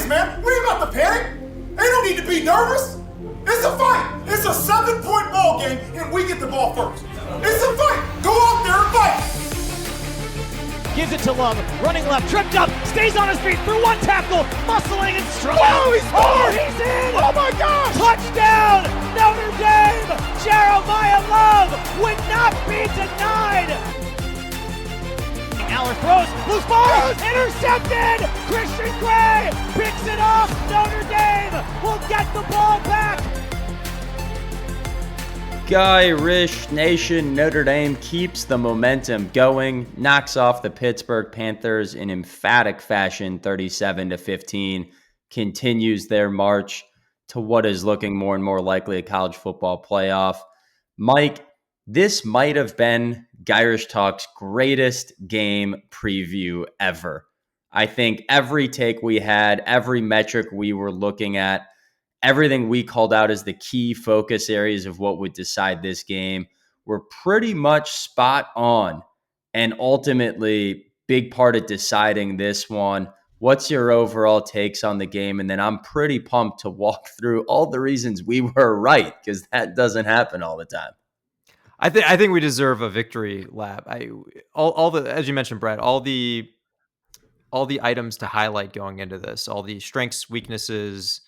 is, man. We ain't about to panic. Ain't no need to be nervous. It's a fight. It's a 7-point ball game, and we get the ball first. It's a fight. Go out there and fight. Gives it to Love, running left, tripped up, stays on his feet through one tackle, muscling and strong. Oh, he scored! He's in! Oh my gosh! Touchdown, Notre Dame! Jeremiah Love would not be denied. Aller throws, loose ball, intercepted! Christian Gray picks it off. Notre Dame will get the ball back. Irish Nation, Notre Dame keeps the momentum going, knocks off the Pittsburgh Panthers in emphatic fashion, 37-15, continues their march to what is looking more and more likely a college football playoff. Mike, this might have been Irish Talk's greatest game preview ever. I think every take we had, every metric we were looking at, everything we called out as the key focus areas of what would decide this game were pretty much spot on, and ultimately big part of deciding this one. What's your overall takes on the game? And then I'm pretty pumped to walk through all the reasons we were right, because that doesn't happen all the time. I think we deserve a victory lap. All the, as you mentioned, Brett, all the items to highlight going into this, all the strengths, weaknesses,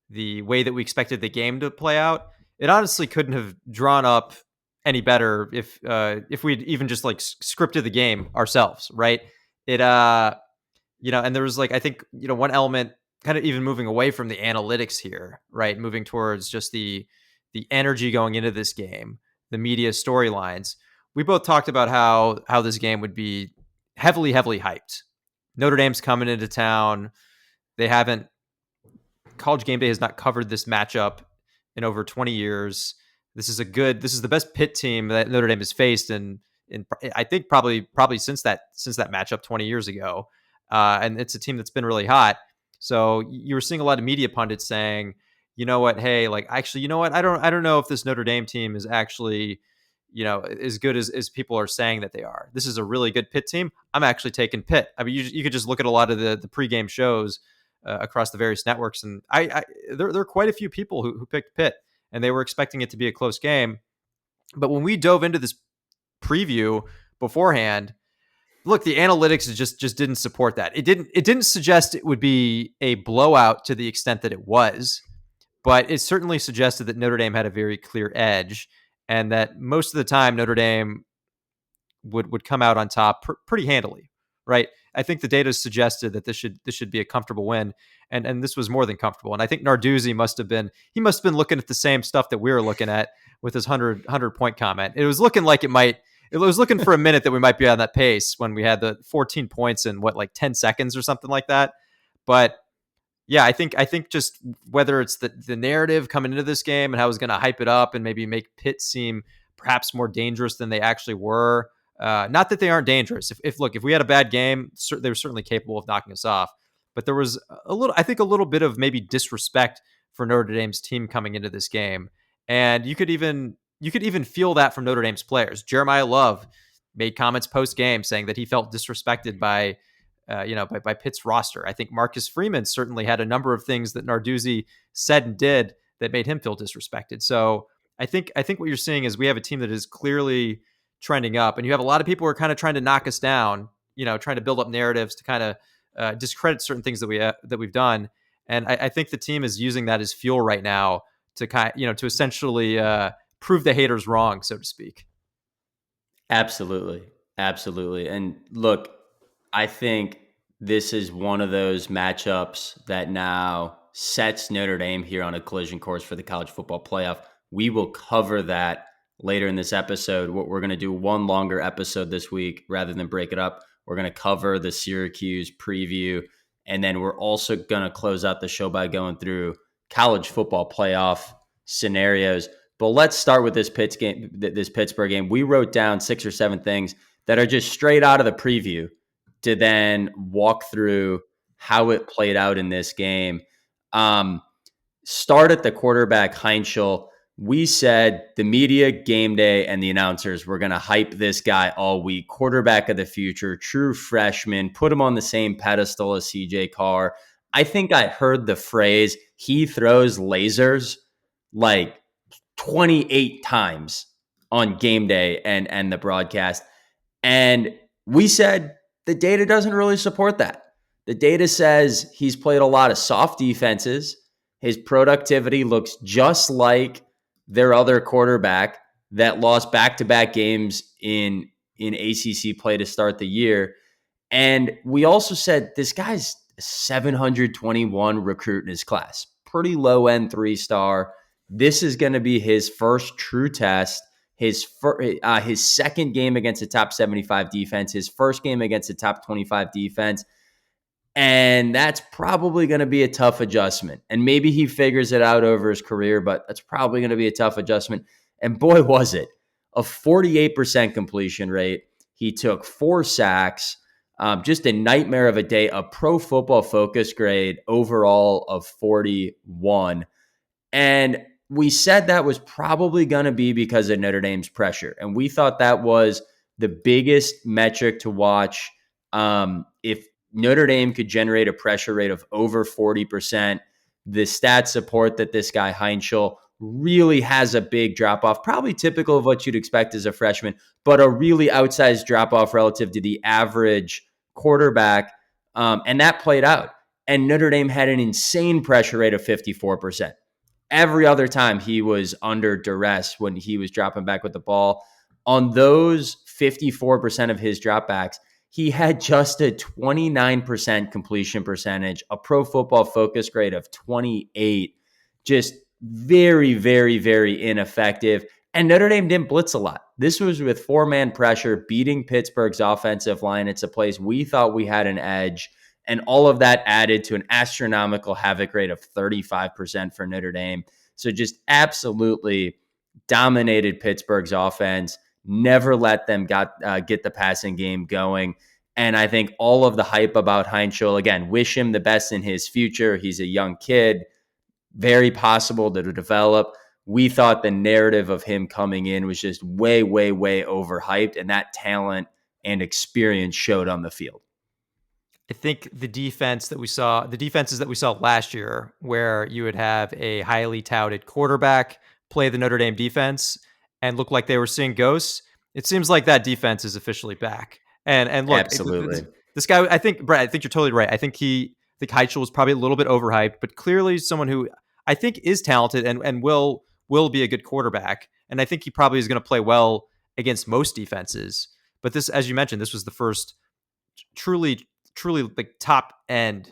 the way that we expected the game to play out, it honestly couldn't have drawn up any better if we'd even just like scripted the game ourselves, right? It and there was like, I think, one element kind of even moving away from the analytics here, right? Moving towards just the energy going into this game, the media storylines. We both talked about how this game would be heavily hyped. Notre Dame's coming into town. College Game Day has not covered this matchup in over 20 years. This is the best Pitt team that Notre Dame has faced in I think probably since that matchup 20 years ago. And it's a team that's been really hot. So you were seeing a lot of media pundits saying, you know what, hey, like, actually, you know what, I don't know if this Notre Dame team is actually, as good as people are saying that they are. This is a really good Pitt team. I'm actually taking Pitt. I mean, you could just look at a lot of the pregame shows across the various networks, and there are quite a few people who picked Pitt, and they were expecting it to be a close game. But when we dove into this preview beforehand, look, the analytics just didn't support that. It didn't suggest it would be a blowout to the extent that it was, but it certainly suggested that Notre Dame had a very clear edge, and that most of the time Notre Dame would come out on top pretty handily, right? I think the data suggested that this should be a comfortable win, and this was more than comfortable. And I think Narduzzi must have been looking at the same stuff that we were looking at with his 100 point comment. It was looking like it was looking for a minute that we might be on that pace when we had the 14 points in 10 seconds or something like that. But yeah, I think just whether it's the narrative coming into this game and how it was going to hype it up and maybe make Pitt seem perhaps more dangerous than they actually were. Not that they aren't dangerous. If we had a bad game, they were certainly capable of knocking us off. But there was a little bit of maybe disrespect for Notre Dame's team coming into this game, and you could even feel that from Notre Dame's players. Jeremiah Love made comments post game saying that he felt disrespected by Pitt's roster. I think Marcus Freeman certainly had a number of things that Narduzzi said and did that made him feel disrespected. So I think what you're seeing is we have a team that is clearly trending up, and you have a lot of people who are kind of trying to knock us down, trying to build up narratives to kind of discredit certain things that we've done. And I think the team is using that as fuel right now to to essentially prove the haters wrong, so to speak. Absolutely. And look, I think this is one of those matchups that now sets Notre Dame here on a collision course for the college football playoff. We will cover that later in this episode. What we're going to do one longer episode this week rather than break it up. We're going to cover the Syracuse preview, and then we're also going to close out the show by going through college football playoff scenarios. But let's start with this Pittsburgh game. We wrote down 6 or 7 things that are just straight out of the preview to then walk through how it played out in this game. Start at the quarterback, Heinschel. We said the media, game day, and the announcers were going to hype this guy all week. Quarterback of the future, true freshman, put him on the same pedestal as CJ Carr. I think I heard the phrase, he throws lasers like 28 times on game day and the broadcast. And we said the data doesn't really support that. The data says he's played a lot of soft defenses. His productivity looks just like their other quarterback that lost back-to-back games in ACC play to start the year. And we also said this guy's 721 recruit in his class, pretty low end 3-star. This is going to be his first true test, his second game against a top 75 defense, his first game against a top 25 defense. And that's probably going to be a tough adjustment. And maybe he figures it out over his career, but that's probably going to be a tough adjustment. And boy, was it a 48% completion rate. He took 4 sacks, just a nightmare of a day, a Pro Football Focus grade overall of 41. And we said that was probably going to be because of Notre Dame's pressure. And we thought that was the biggest metric to watch. If Notre Dame could generate a pressure rate of over 40%, the stats support that this guy Heinschel really has a big drop-off, probably typical of what you'd expect as a freshman, but a really outsized drop-off relative to the average quarterback. And that played out. And Notre Dame had an insane pressure rate of 54%. Every other time he was under duress when he was dropping back with the ball. On those 54% of his dropbacks, he had just a 29% completion percentage, a Pro Football Focus grade of 28. Just very, very, very ineffective. And Notre Dame didn't blitz a lot. This was with 4-man pressure, beating Pittsburgh's offensive line. It's a place we thought we had an edge. And all of that added to an astronomical havoc rate of 35% for Notre Dame. So just absolutely dominated Pittsburgh's offense, never let them get the passing game going. And I think all of the hype about Heinschel, again, wish him the best in his future. He's a young kid, very possible to develop. We thought the narrative of him coming in was just way, way, way overhyped, and that talent and experience showed on the field. I think the defenses that we saw last year, where you would have a highly touted quarterback play the Notre Dame defense and look like they were seeing ghosts, it seems like that defense is officially back. And look, absolutely, this guy, I think, Brett, I think you're totally right. I think Heinschel was probably a little bit overhyped, but clearly someone who I think is talented and will be a good quarterback. And I think he probably is going to play well against most defenses. But this, as you mentioned, this was the first truly like top end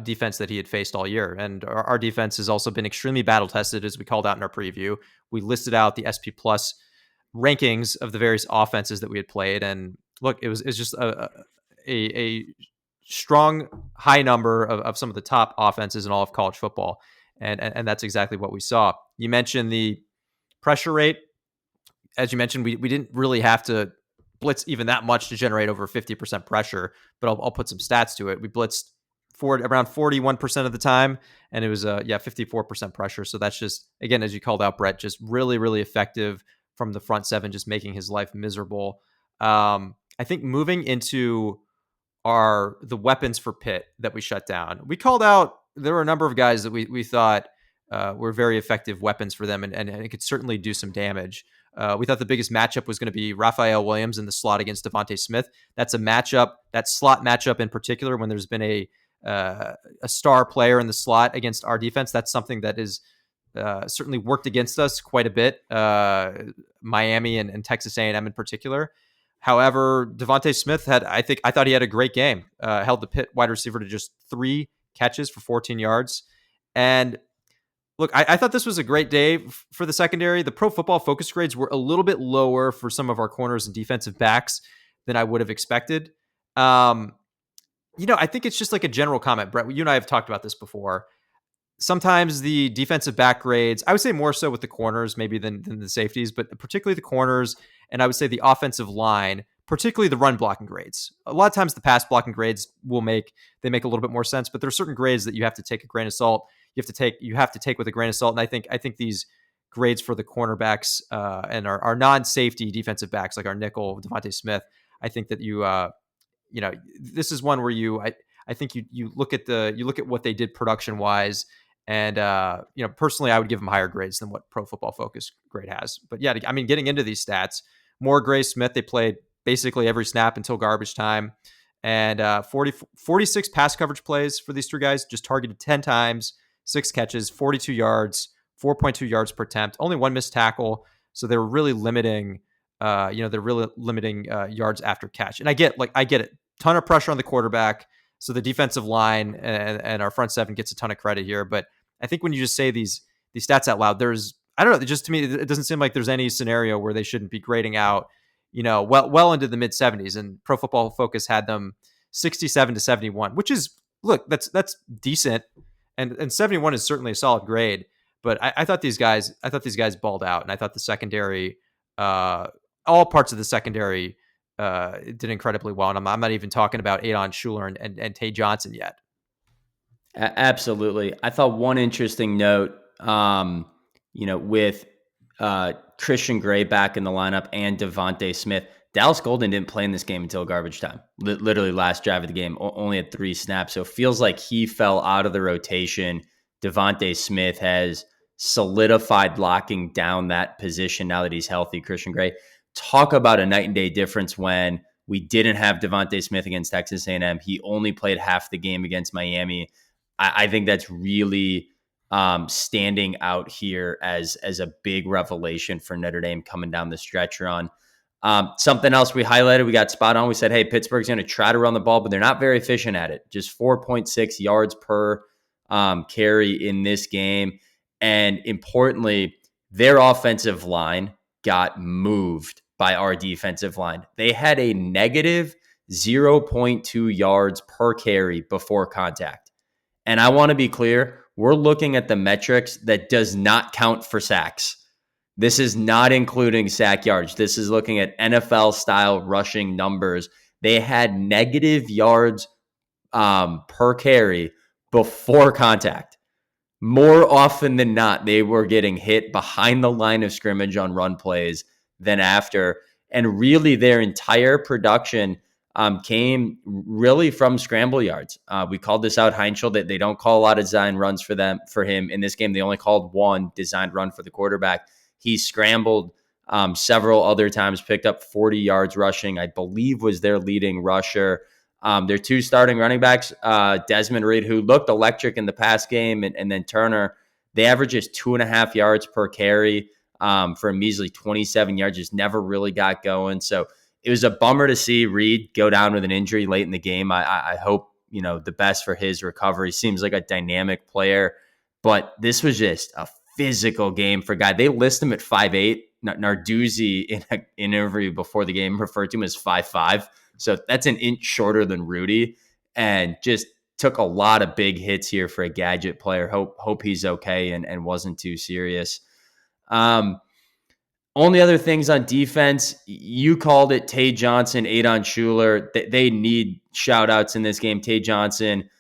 defense that he had faced all year. And our defense has also been extremely battle tested, as we called out in our preview. We listed out the SP Plus rankings of the various offenses that we had played. And look, it's just a strong high number of some of the top offenses in all of college football. And that's exactly what we saw. You mentioned the pressure rate. As you mentioned, we didn't really have to blitz even that much to generate over 50% pressure, but I'll put some stats to it. We blitzed around 41% of the time, and it was 54% pressure. So that's just, again, as you called out, Brett, just really, really effective from the front seven, just making his life miserable. I think moving into the weapons for Pitt that we shut down, we called out, there were a number of guys that we thought were very effective weapons for them, and it could certainly do some damage. We thought the biggest matchup was going to be Raphael Williams in the slot against Devontae Smith. That's a matchup, that slot matchup in particular, when there's been a star player in the slot against our defense. That's something that is certainly worked against us quite a bit. Miami and Texas A&M in particular. However, Devontae Smith I thought he had a great game. Held the Pitt wide receiver to just 3 catches for 14 yards. And look, I thought this was a great day for the secondary. The Pro Football Focus grades were a little bit lower for some of our corners and defensive backs than I would have expected. I think it's just like a general comment. Brett, you and I have talked about this before. Sometimes the defensive back grades, I would say more so with the corners maybe than the safeties, but particularly the corners, and I would say the offensive line, particularly the run blocking grades. A lot of times the pass blocking grades make a little bit more sense, but there are certain grades that you have to take a grain of salt. You have to take with a grain of salt. And I think these grades for the cornerbacks and our non-safety defensive backs, like our nickel, Devontae Smith, I think that this is one where I think you look at what they did production wise, and personally, I would give them higher grades than what Pro Football Focus grade has. But yeah, I mean, getting into these stats, Moore, Gray, Smith, they played basically every snap until garbage time, and 46 pass coverage plays for these three guys, just targeted 10 times, 6 catches, 42 yards, 4.2 yards per attempt, only 1 missed tackle. So they're really limiting, yards after catch. And I get it, ton of pressure on the quarterback. So the defensive line and our front seven gets a ton of credit here. But I think when you just say these stats out loud, I don't know, just to me, it doesn't seem like there's any scenario where they shouldn't be grading out, well into the mid 70s. And Pro Football Focus had them 67 to 71, which is, look, that's decent. And 71 is certainly a solid grade. But I thought these guys balled out, and I thought the secondary, all parts of the secondary, did incredibly well. And I'm not even talking about Adon Schuler and Tay Johnson yet. Absolutely. I thought one interesting note, with Christian Gray back in the lineup and Devontae Smith, Dallas Golden didn't play in this game until garbage time. Literally last drive of the game, only had 3 snaps. So it feels like he fell out of the rotation. Devontae Smith has solidified locking down that position now that he's healthy. Christian Gray, talk about a night and day difference when we didn't have Devontae Smith against Texas A&M. He only played half the game against Miami. I think that's really standing out here as a big revelation for Notre Dame coming down the stretch run. Something else we highlighted, we got spot on. We said, hey, Pittsburgh's going to try to run the ball, but they're not very efficient at it. Just 4.6 yards per carry in this game. And importantly, their offensive line got moved by our defensive line. They had a negative 0.2 yards per carry before contact. And I want to be clear, we're looking at the metrics that does not count for sacks. This is not including sack yards. This is looking at NFL-style rushing numbers. They had negative yards per carry before contact. More often than not, they were getting hit behind the line of scrimmage on run plays than after. And really, their entire production came really from scramble yards. We called this out, Heinschel, that they don't call a lot of design runs for him. In this game, they only called 1 designed run for the quarterback. He scrambled several other times, picked up 40 yards rushing, I believe was their leading rusher. Their 2 starting running backs, Desmond Reed, who looked electric in the past game, and then Turner, they average just 2.5 yards per carry for a measly 27 yards, just never really got going. So it was a bummer to see Reed go down with an injury late in the game. I hope, the best for his recovery. Seems like a dynamic player, but this was just a physical game for a guy. They list him at 5'8". Narduzzi in an interview before the game referred to him as 5'5". So that's an inch shorter than Rudy, and just took a lot of big hits here for a gadget player. Hope he's okay and wasn't too serious. Only other things on defense, you called it, Tay Johnson, Adon Schuler. They need shout-outs in this game. Tay Johnson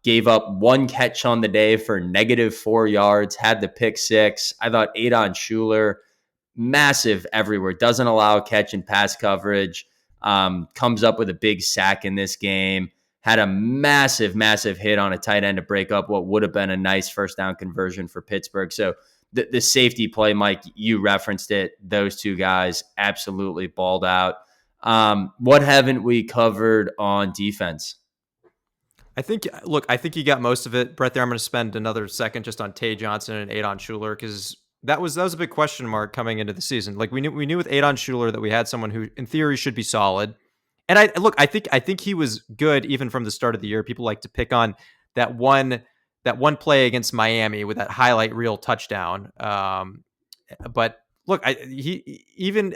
gave up 1 catch on the day for negative 4 yards, had the pick 6. I thought Adon Schuler, massive everywhere, doesn't allow a catch in pass coverage, comes up with a big sack in this game, had a massive hit on a tight end to break up what would have been a nice first down conversion for Pittsburgh. So the safety play, Mike, you referenced it. Those 2 guys absolutely balled out. What haven't we covered on defense? I think you got most of it, Brett. There, I'm going to spend another second just on Tay Johnson and Adon Schuler, because that was a big question mark coming into the season. Like we knew with Adon Schuler that we had someone who, in theory, should be solid. And I think he was good even from the start of the year. People like to pick on that one play against Miami with that highlight reel touchdown. But look, he even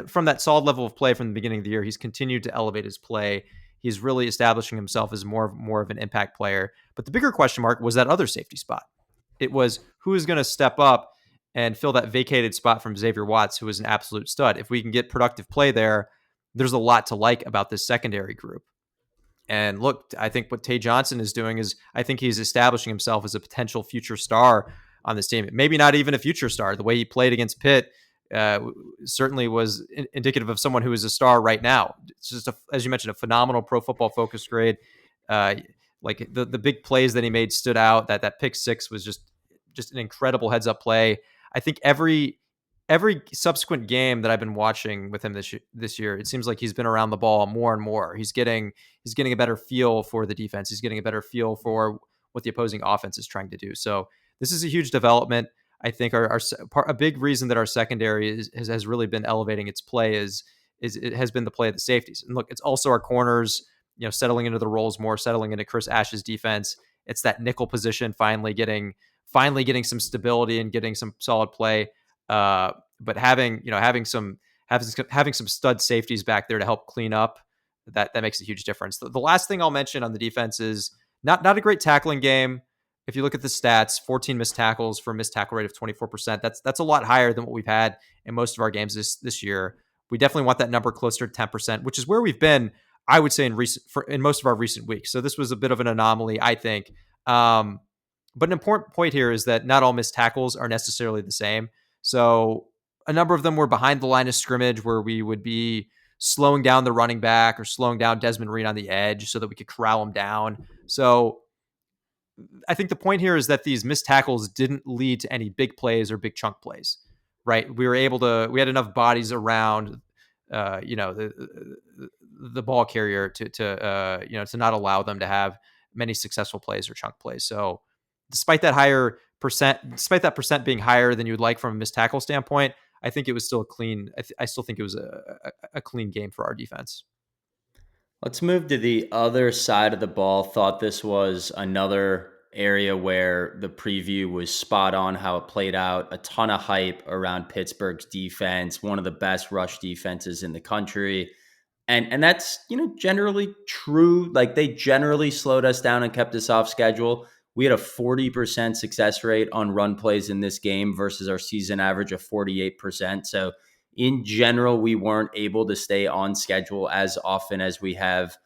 from that solid level of play from the beginning of the year, he's continued to elevate his play. He's really establishing himself as more of an impact player. But the bigger question mark was that other safety spot. It was who is going to step up and fill that vacated spot from Xavier Watts, who is an absolute stud. If we can get productive play there, there's a lot to like about this secondary group. And look, I think what Tay Johnson is doing is, I think he's establishing himself as a potential future star on this team. Maybe not even a future star. The way he played against Pitt certainly was indicative of someone who is a star right now. It's just, as you mentioned, a phenomenal Pro Football Focus grade. Like the big plays that he made stood out. That pick six was just an incredible heads up play. I think every subsequent game that I've been watching with him this year, it seems like he's been around the ball more and more. He's getting a better feel for the defense. He's getting a better feel for what the opposing offense is trying to do. So this is a huge development. I think a big reason that our secondary has really been elevating its play is it has been the play of the safeties. And look, it's also our corners, settling into the roles more, settling into Chris Ash's defense. It's that nickel position finally getting some stability and getting some solid play. But having some stud safeties back there to help clean up, that makes a huge difference. The last thing I'll mention on the defense is not a great tackling game. If you look at the stats, 14 missed tackles for a missed tackle rate of 24%. That's a lot higher than what we've had in most of our games this year. We definitely want that number closer to 10%, which is where we've been, I would say, in most of our recent weeks. So this was a bit of an anomaly, I think. But an important point here is that not all missed tackles are necessarily the same. So a number of them were behind the line of scrimmage, where we would be slowing down the running back or slowing down Desmond Reed on the edge so that we could corral him down. So I think the point here is that these missed tackles didn't lead to any big plays or big chunk plays, right? We had enough bodies around, the ball carrier to not allow them to have many successful plays or chunk plays. So despite that percent being higher than you would like from a missed tackle standpoint, I think it was still a clean. I still think it was a clean game for our defense. Let's move to the other side of the ball. Thought this was another area where the preview was spot on how it played out. A ton of hype around Pittsburgh's defense, one of the best rush defenses in the country. And that's, generally true. Like, they generally slowed us down and kept us off schedule. We had a 40% success rate on run plays in this game versus our season average of 48%. So in general, we weren't able to stay on schedule as often as we have,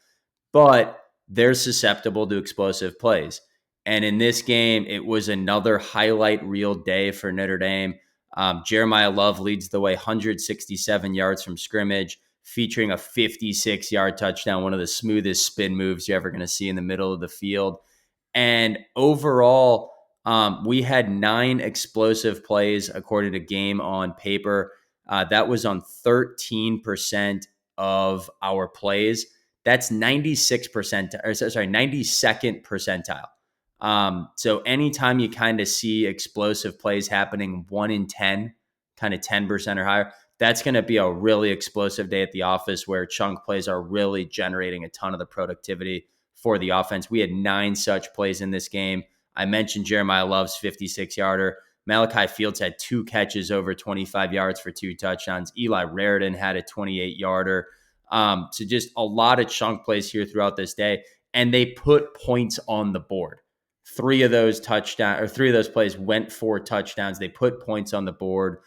but they're susceptible to explosive plays. And in this game, it was another highlight reel day for Notre Dame. Jeremiah Love leads the way, 167 yards from scrimmage, featuring a 56-yard touchdown, one of the smoothest spin moves you're ever going to see in the middle of the field. And overall, we had 9 explosive plays according to Game on Paper. That was on 13% of our plays. That's 92nd percentile. So anytime you kind of see explosive plays happening 1 in 10, kind of 10% or higher, that's going to be a really explosive day at the office where chunk plays are really generating a ton of the productivity for the offense. We had 9 such plays in this game. I mentioned Jeremiah Love's 56-yarder. Malachi Fields had 2 catches over 25 yards for 2 touchdowns. Eli Raridan had a 28-yarder. So just a lot of chunk plays here throughout this day. And they put points on the board. 3 of those plays went for touchdowns. They put points on the board.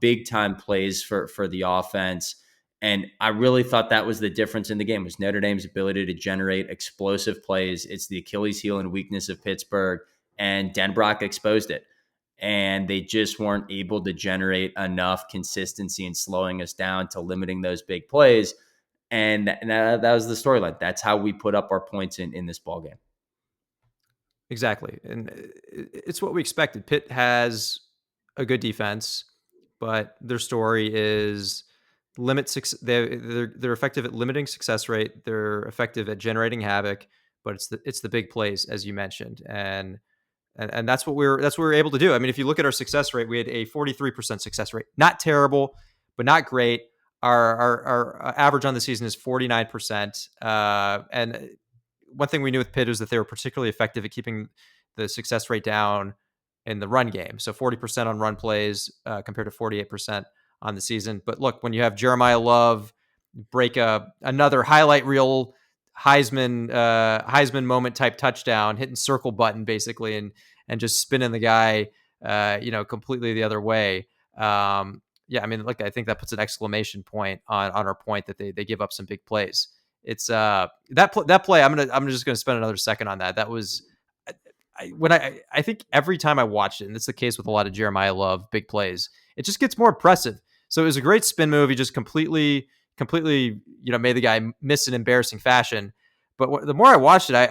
Big time plays for the offense. And I really thought that was the difference in the game, was Notre Dame's ability to generate explosive plays. It's the Achilles heel and weakness of Pittsburgh, and Denbrock exposed it. And they just weren't able to generate enough consistency in slowing us down to limiting those big plays. And that was the storyline. That's how we put up our points in this ballgame. Exactly. And it's what we expected. Pitt has a good defense, but their story is they're effective at limiting success rate. They're effective at generating havoc, but it's the big plays, as you mentioned. And that's what we're able to do. I mean, if you look at our success rate, we had a 43% success rate. Not terrible, but not great. Our average on the season is 49%. And one thing we knew with Pitt was that they were particularly effective at keeping the success rate down in the run game. So 40% on run plays compared to 48% on the season. But look, when you have Jeremiah Love break another highlight reel Heisman moment type touchdown, hitting circle button basically, and just spinning the guy, completely the other way. I mean, look, I think that puts an exclamation point on our point that they give up some big plays. It's that play. I'm just going to spend another second on that. That was I think every time I watched it, and it's the case with a lot of Jeremiah Love big plays, it just gets more impressive. So it was a great spin move. He just completely, made the guy miss in embarrassing fashion. But the more I watched it,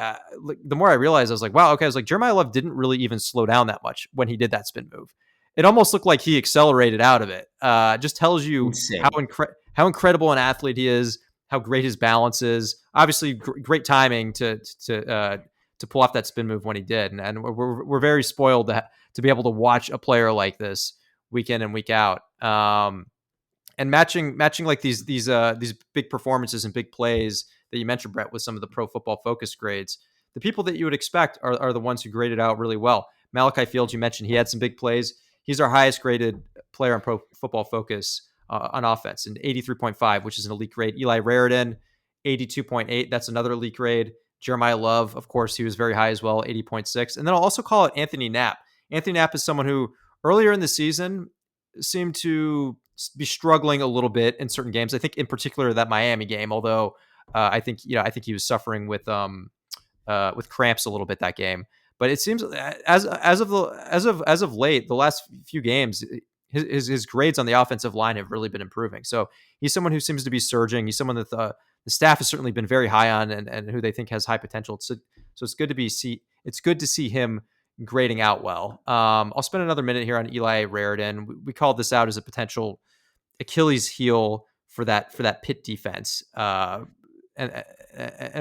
the more I realized I was like, wow, okay. I was like, Jeremiah Love didn't really even slow down that much when he did that spin move. It almost looked like he accelerated out of it. Just tells you how incredible an athlete he is, how great his balance is. Obviously, great timing to pull off that spin move when he did, and we're very spoiled to be able to watch a player like this week in and week out. And matching like these big performances and big plays that you mentioned, Brett, with some of the Pro Football Focus grades, the people that you would expect are the ones who graded out really well. Malachi Fields, you mentioned, he had some big plays. He's our highest graded player on Pro Football Focus on offense, an 83.5, which is an elite grade. Eli Raridan, 82.8. That's another elite grade. Jeremiah Love, of course, he was very high as well, 80.6. And then I'll also call out Anthony Knapp. Anthony Knapp is someone who earlier in the season seemed to be struggling a little bit in certain games. I think in particular that Miami game, although I think he was suffering with cramps a little bit that game. But it seems as of late, the last few games, his grades on the offensive line have really been improving. So he's someone who seems to be surging. He's someone that the staff has certainly been very high on and who they think has high potential. So it's good to see him grading out well. I'll spend another minute here on Eli Raridan. We called this out as a potential Achilles heel for that Pitt defense. And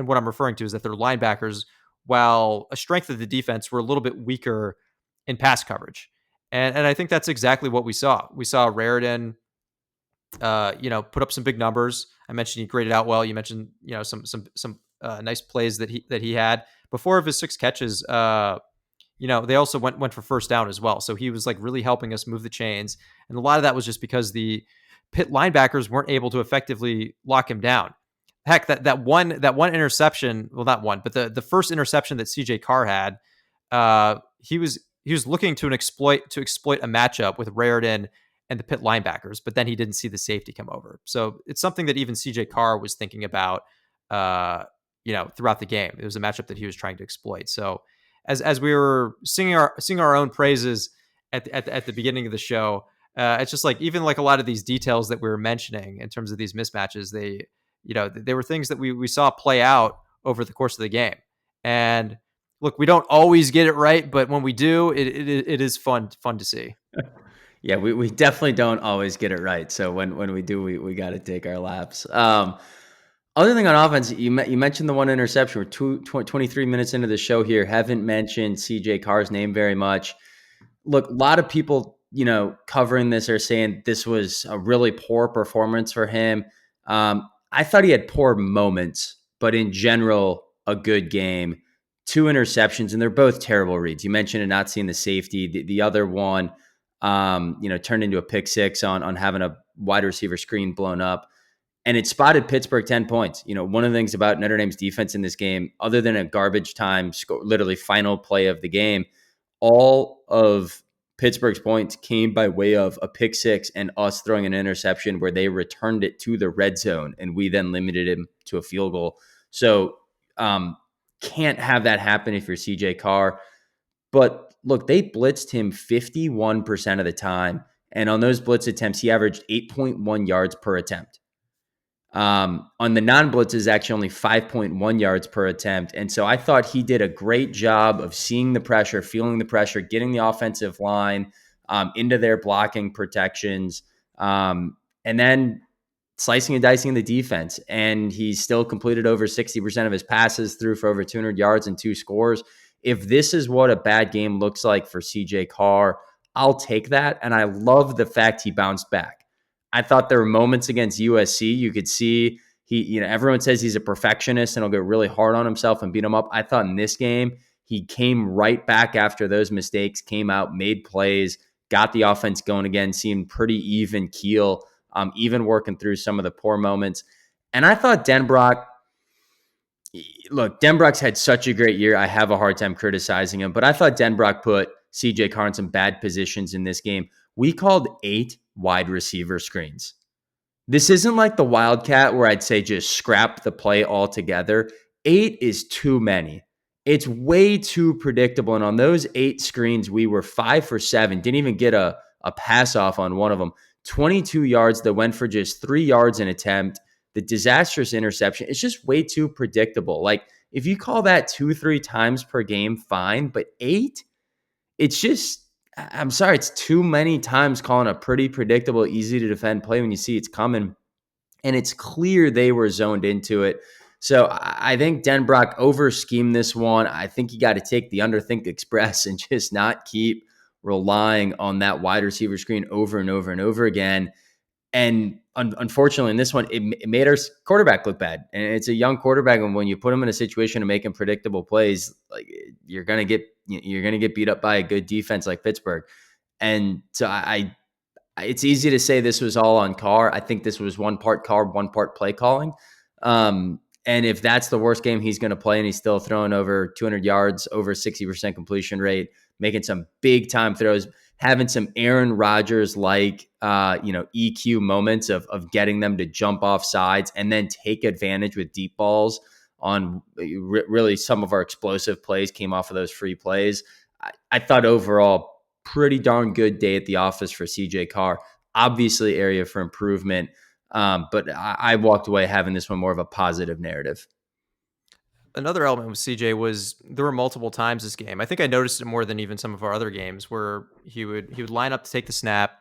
what I'm referring to is that their linebackers, while a strength of the defense, were a little bit weaker in pass coverage. And I think that's exactly what we saw. We saw Raridan, put up some big numbers. I mentioned he graded out well. You mentioned, some nice plays that he had. But 4 of his 6 catches, they also went for first down as well. So he was like really helping us move the chains. And a lot of that was just because the Pitt linebackers weren't able to effectively lock him down. Heck, that one interception, well, not one, but the first interception that CJ Carr had, he was looking to exploit a matchup with Raridan and the Pitt linebackers, but then he didn't see the safety come over. So it's something that even CJ Carr was thinking about, throughout the game. It was a matchup that he was trying to exploit. So as we were singing our own praises at the beginning of the show, it's just like, even like a lot of these details that we were mentioning in terms of these mismatches, they were things that we saw play out over the course of the game. And look, we don't always get it right, but when we do, it is fun to see. Yeah, we definitely don't always get it right. So when we do, we got to take our laps. Other thing on offense, you mentioned the one interception. We're 23 minutes into the show here. Haven't mentioned CJ Carr's name very much. Look, a lot of people, covering this are saying this was a really poor performance for him. I thought he had poor moments, but in general, a good game. 2 interceptions, and they're both terrible reads. You mentioned it, not seeing the safety. The other one, turned into a pick 6 on having a wide receiver screen blown up. And it spotted Pittsburgh 10 points. One of the things about Notre Dame's defense in this game, other than a garbage time score, literally final play of the game, all of Pittsburgh's points came by way of a pick 6 and us throwing an interception where they returned it to the red zone, and we then limited him to a field goal. So can't have that happen if you're CJ Carr. But look, they blitzed him 51% of the time. And on those blitz attempts, he averaged 8.1 yards per attempt. On the non-blitzes, actually only 5.1 yards per attempt. And so I thought he did a great job of seeing the pressure, feeling the pressure, getting the offensive line into their blocking protections, and then slicing and dicing the defense. And he still completed over 60% of his passes, threw for over 200 yards and 2 scores. If this is what a bad game looks like for CJ Carr, I'll take that. And I love the fact he bounced back. I thought there were moments against USC. You could see everyone says he's a perfectionist and he'll get really hard on himself and beat him up. I thought in this game, he came right back after those mistakes, came out, made plays, got the offense going again, seemed pretty even keel, even working through some of the poor moments. And I thought Denbrock's had such a great year. I have a hard time criticizing him, but I thought Denbrock put CJ Carr in some bad positions in this game. We called 8 wide receiver screens. This isn't like the Wildcat where I'd say just scrap the play altogether. 8 is too many. It's way too predictable. And on those 8 screens, we were 5 for 7. Didn't even get a a pass off on one of them. 22 yards that went for just 3 yards an attempt. The disastrous interception. It's just way too predictable. Like, if you call that 2-3 times per game, fine, but 8, it's just, I'm sorry, it's too many times calling a pretty predictable, easy to defend play when you see it's coming. And it's clear they were zoned into it. So I think Denbrock over-schemed this one. I think you got to take the Underthink Express and just not keep relying on that wide receiver screen over and over and over again. And unfortunately, in this one, it made our quarterback look bad. And it's a young quarterback, and when you put him in a situation to make him predictable plays, like, you're gonna get beat up by a good defense like Pittsburgh. And so it's easy to say this was all on Carr. I think this was one part Carr, one part play calling. And if that's the worst game he's going to play, and he's still throwing over 200 yards, over 60% completion rate, making some big time throws, having some Aaron Rodgers like EQ moments of getting them to jump off sides and then take advantage with deep balls on really some of our explosive plays came off of those free plays. I thought overall pretty darn good day at the office for CJ Carr. Obviously area for improvement. But I walked away having this one more of a positive narrative. Another element with CJ was there were multiple times this game. I think I noticed it more than even some of our other games where he would line up to take the snap,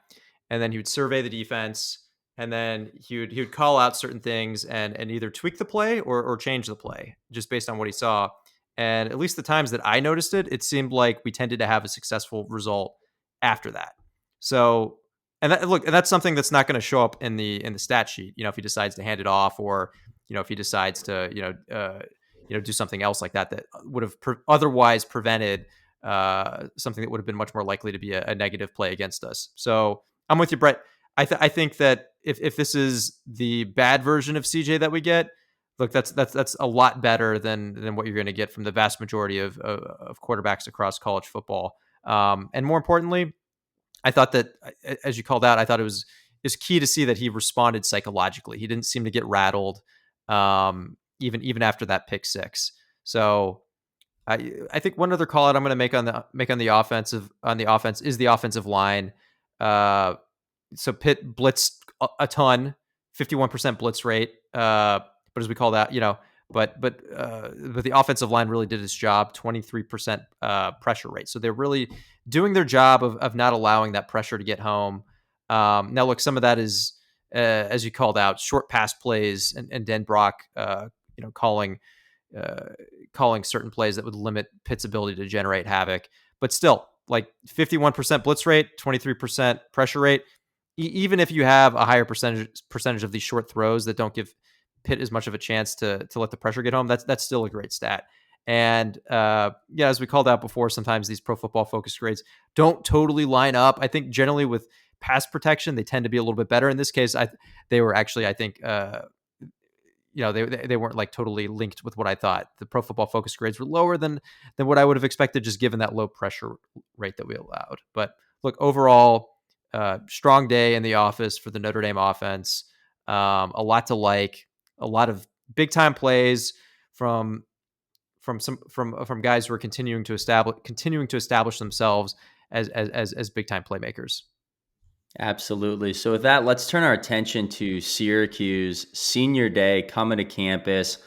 and then he would survey the defense, and then he would call out certain things and either tweak the play or change the play just based on what he saw. And at least the times that I noticed it, it seemed like we tended to have a successful result after that. So, and that's something that's not going to show up in the stat sheet. If he decides to hand it off, or if he decides to do something else like that would have otherwise prevented something that would have been much more likely to be a negative play against us. So I'm with you, Brett. I think that if this is the bad version of CJ that we get, look, that's a lot better than what you're going to get from the vast majority of quarterbacks across college football. And more importantly, I thought that, as you called out, I thought it was key to see that he responded psychologically. He didn't seem to get rattled, even after that pick six. So I think one other call out I'm going to make on the offense is the offensive line. So Pitt blitzed a ton, 51% blitz rate. But as we call that, but the offensive line really did its job, 23% pressure rate. So they're really doing their job of not allowing that pressure to get home. Now, look, some of that is, as you called out, short pass plays and Denbrock, calling certain plays that would limit Pitt's ability to generate havoc. But still, like 51% blitz rate, 23% pressure rate. Even if you have a higher percentage of these short throws that don't give Pitt as much of a chance to let the pressure get home, that's still a great stat. And as we called out before, sometimes these Pro Football Focus grades don't totally line up. I think generally with pass protection, they tend to be a little bit better. In this case, they were actually, I think, they weren't like totally linked with what I thought. The Pro Football Focus grades were lower than what I would have expected, just given that low pressure rate that we allowed. But look, overall, strong day in the office for the Notre Dame offense. A lot to like, a lot of big time plays from guys who are continuing to establish themselves as big time playmakers. Absolutely. So with that, let's turn our attention to Syracuse senior day coming to campus.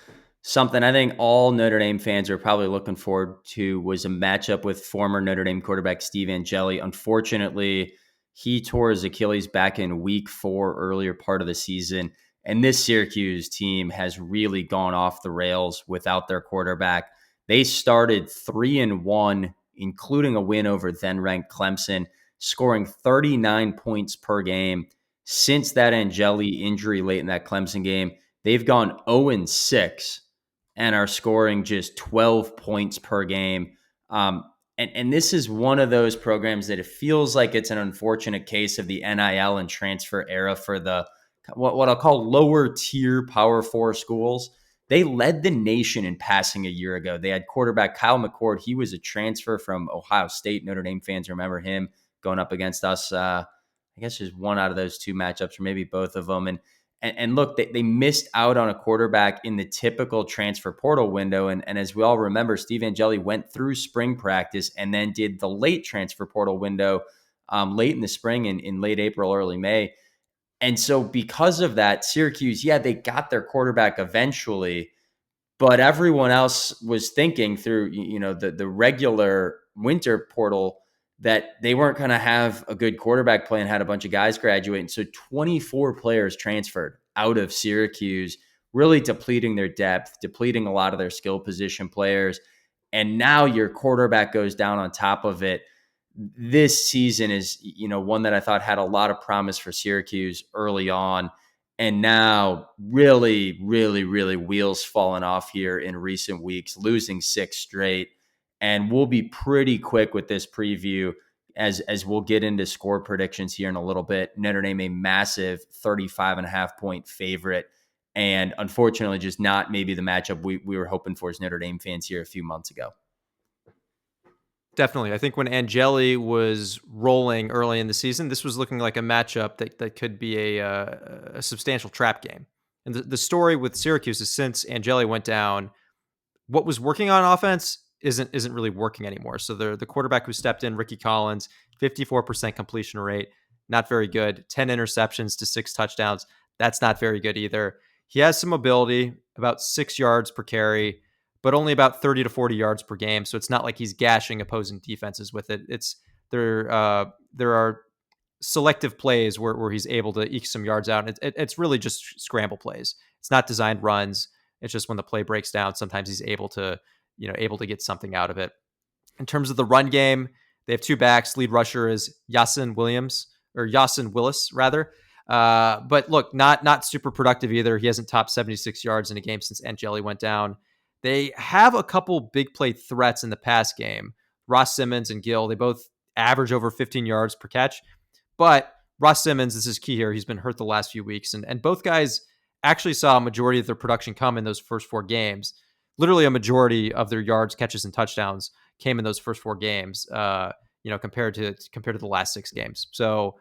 Something I think all Notre Dame fans are probably looking forward to was a matchup with former Notre Dame quarterback Steve Angeli. Unfortunately, he tore his Achilles back in week 4, earlier part of the season. And this Syracuse team has really gone off the rails without their quarterback. They started 3-1, including a win over then-ranked Clemson, scoring 39 points per game. Since that Angeli injury late in that Clemson game, they've gone 0-6 and are scoring just 12 points per game. And this is one of those programs that it feels like it's an unfortunate case of the NIL and transfer era for the what I'll call lower tier Power 4 schools. They led the nation in passing a year ago. They had quarterback Kyle McCord. He was a transfer from Ohio State. Notre Dame fans remember him going up against us. I guess just one out of those 2 matchups, or maybe both of them. And look, they missed out on a quarterback in the typical transfer portal window. And as we all remember, Steve Angeli went through spring practice and then did the late transfer portal window late in the spring and in late April, early May. And so because of that, Syracuse, they got their quarterback eventually, but everyone else was thinking through, the regular winter portal that they weren't going to have a good quarterback play and had a bunch of guys graduate. And so 24 players transferred out of Syracuse, really depleting their depth, depleting a lot of their skill position players. And now your quarterback goes down on top of it. This season is, one that I thought had a lot of promise for Syracuse early on. And now really, really, really wheels falling off here in recent weeks, losing 6 straight. And we'll be pretty quick with this preview as we'll get into score predictions here in a little bit. Notre Dame, a massive 35.5-point favorite. And unfortunately, just not maybe the matchup we were hoping for as Notre Dame fans here a few months ago. Definitely. I think when Angeli was rolling early in the season, this was looking like a matchup that could be a substantial trap game. And the story with Syracuse is since Angeli went down, what was working on offense isn't really working anymore. So the quarterback who stepped in, Ricky Collins, 54% completion rate, not very good. 10 interceptions to 6 touchdowns. That's not very good either. He has some mobility, about 6 yards per carry, but only about 30 to 40 yards per game. So it's not like he's gashing opposing defenses with it. There are selective plays where he's able to eke some yards out. It's really just scramble plays. It's not designed runs. It's just when the play breaks down, sometimes he's able to get something out of it. In terms of the run game, they have 2 backs. Lead rusher is Yasin Willis, rather. But look, not super productive either. He hasn't topped 76 yards in a game since Angeli went down. They have a couple big play threats in the pass game. Ross Simmons and Gill, they both average over 15 yards per catch. But Ross Simmons, this is key here. He's been hurt the last few weeks. And both guys actually saw a majority of their production come in those first 4 games. Literally a majority of their yards, catches, and touchdowns came in those first 4 games, compared to the last 6 games. So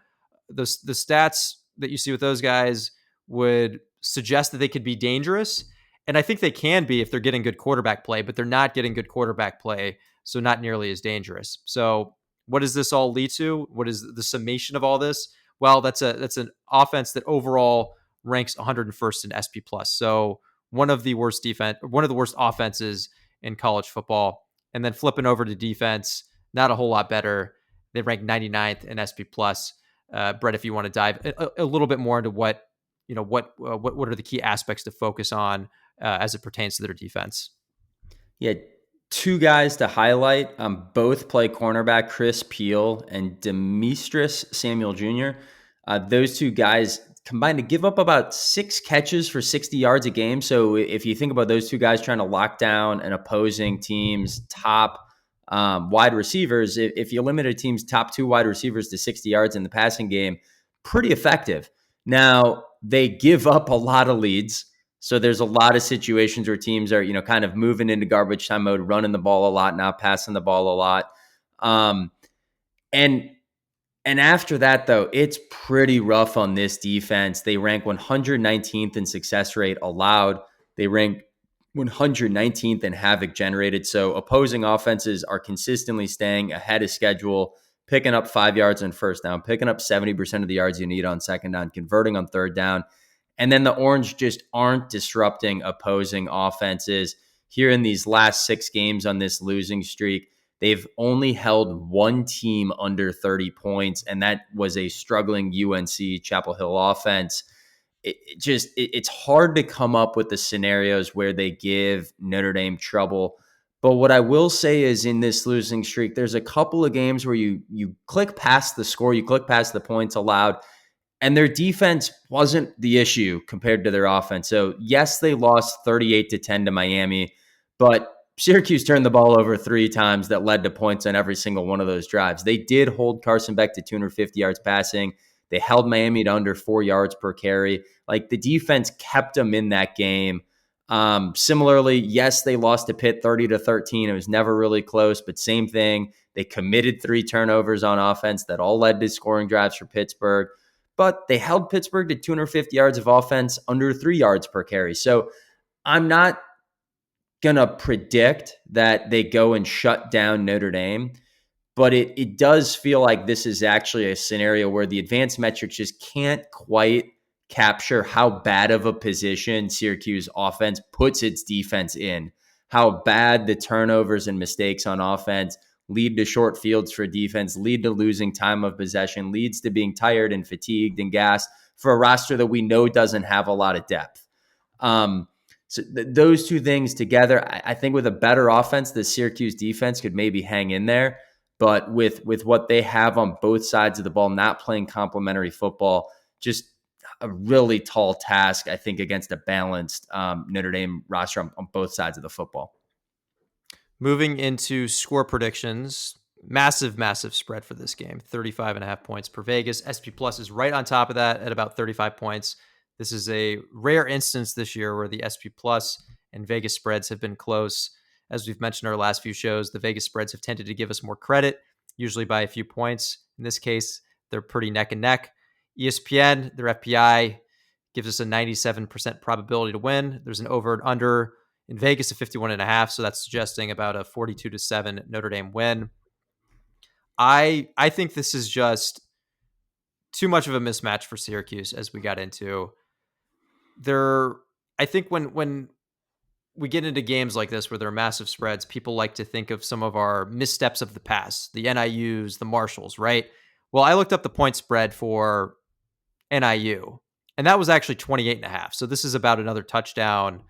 the stats that you see with those guys would suggest that they could be dangerous. And I think they can be if they're getting good quarterback play, but they're not getting good quarterback play, so not nearly as dangerous. So what does this all lead to? What is the summation of all this? Well, that's an offense that overall ranks 101st in SP+. So one of the worst offenses in college football. And then flipping over to defense, not a whole lot better. They rank 99th in SP+. Brett, if you want to dive a little bit more into what are the key aspects to focus on as it pertains to their defense. Yeah, 2 guys to highlight. Both play cornerback, Chris Peel and Demetrius Samuel Jr. Those 2 guys combined to give up about 6 catches for 60 yards a game. So if you think about those 2 guys trying to lock down an opposing team's top wide receivers, if you limit a team's top 2 wide receivers to 60 yards in the passing game, pretty effective. Now, they give up a lot of leads. So there's a lot of situations where teams are, kind of moving into garbage time mode, running the ball a lot, not passing the ball a lot. And after that, though, it's pretty rough on this defense. They rank 119th in success rate allowed. They rank 119th in havoc generated. So opposing offenses are consistently staying ahead of schedule, picking up 5 yards on first down, picking up 70% of the yards you need on second down, converting on third down. And then the Orange just aren't disrupting opposing offenses. Here in these last 6 games on this losing streak, they've only held 1 team under 30 points, and that was a struggling UNC Chapel Hill offense. It's hard to come up with the scenarios where they give Notre Dame trouble. But what I will say is in this losing streak, there's a couple of games where you click past the score, you click past the points allowed, and their defense wasn't the issue compared to their offense. So yes, they lost 38-10 to Miami, but Syracuse turned the ball over 3 times that led to points on every single one of those drives. They did hold Carson Beck to 250 yards passing. They held Miami to under 4 yards per carry. Like, the defense kept them in that game. Similarly, yes, they lost to Pitt 30-13. It was never really close, but same thing. They committed 3 turnovers on offense that all led to scoring drives for Pittsburgh. But they held Pittsburgh to 250 yards of offense under 3 yards per carry. So I'm not going to predict that they go and shut down Notre Dame. but it does feel like this is actually a scenario where the advanced metrics just can't quite capture how bad of a position Syracuse offense puts its defense in, how bad the turnovers and mistakes on offense lead to short fields for defense, lead to losing time of possession, leads to being tired and fatigued and gassed for a roster that we know doesn't have a lot of depth. So those two things together, I think with a better offense, the Syracuse defense could maybe hang in there. But with what they have on both sides of the ball, not playing complementary football, just a really tall task, I think, against a balanced Notre Dame roster on both sides of the football. Moving into score predictions, massive spread for this game, 35.5 points per Vegas. SP Plus is right on top of that at about 35 points. This is a rare instance this year where the SP Plus and Vegas spreads have been close. As we've mentioned in our last few shows, the Vegas spreads have tended to give us more credit, usually by a few points. In this case, they're pretty neck and neck. ESPN, their FPI, gives us a 97% probability to win. There's an over and under in Vegas of 51.5, so that's suggesting about a 42-7 Notre Dame win. I think this is just too much of a mismatch for Syracuse as we got into. I think when we get into games like this where there are massive spreads, people like to think of some of our missteps of the past, the NIUs, the Marshalls, right? Well, I looked up the point spread for NIU, and that was actually 28.5. So this is about another touchdown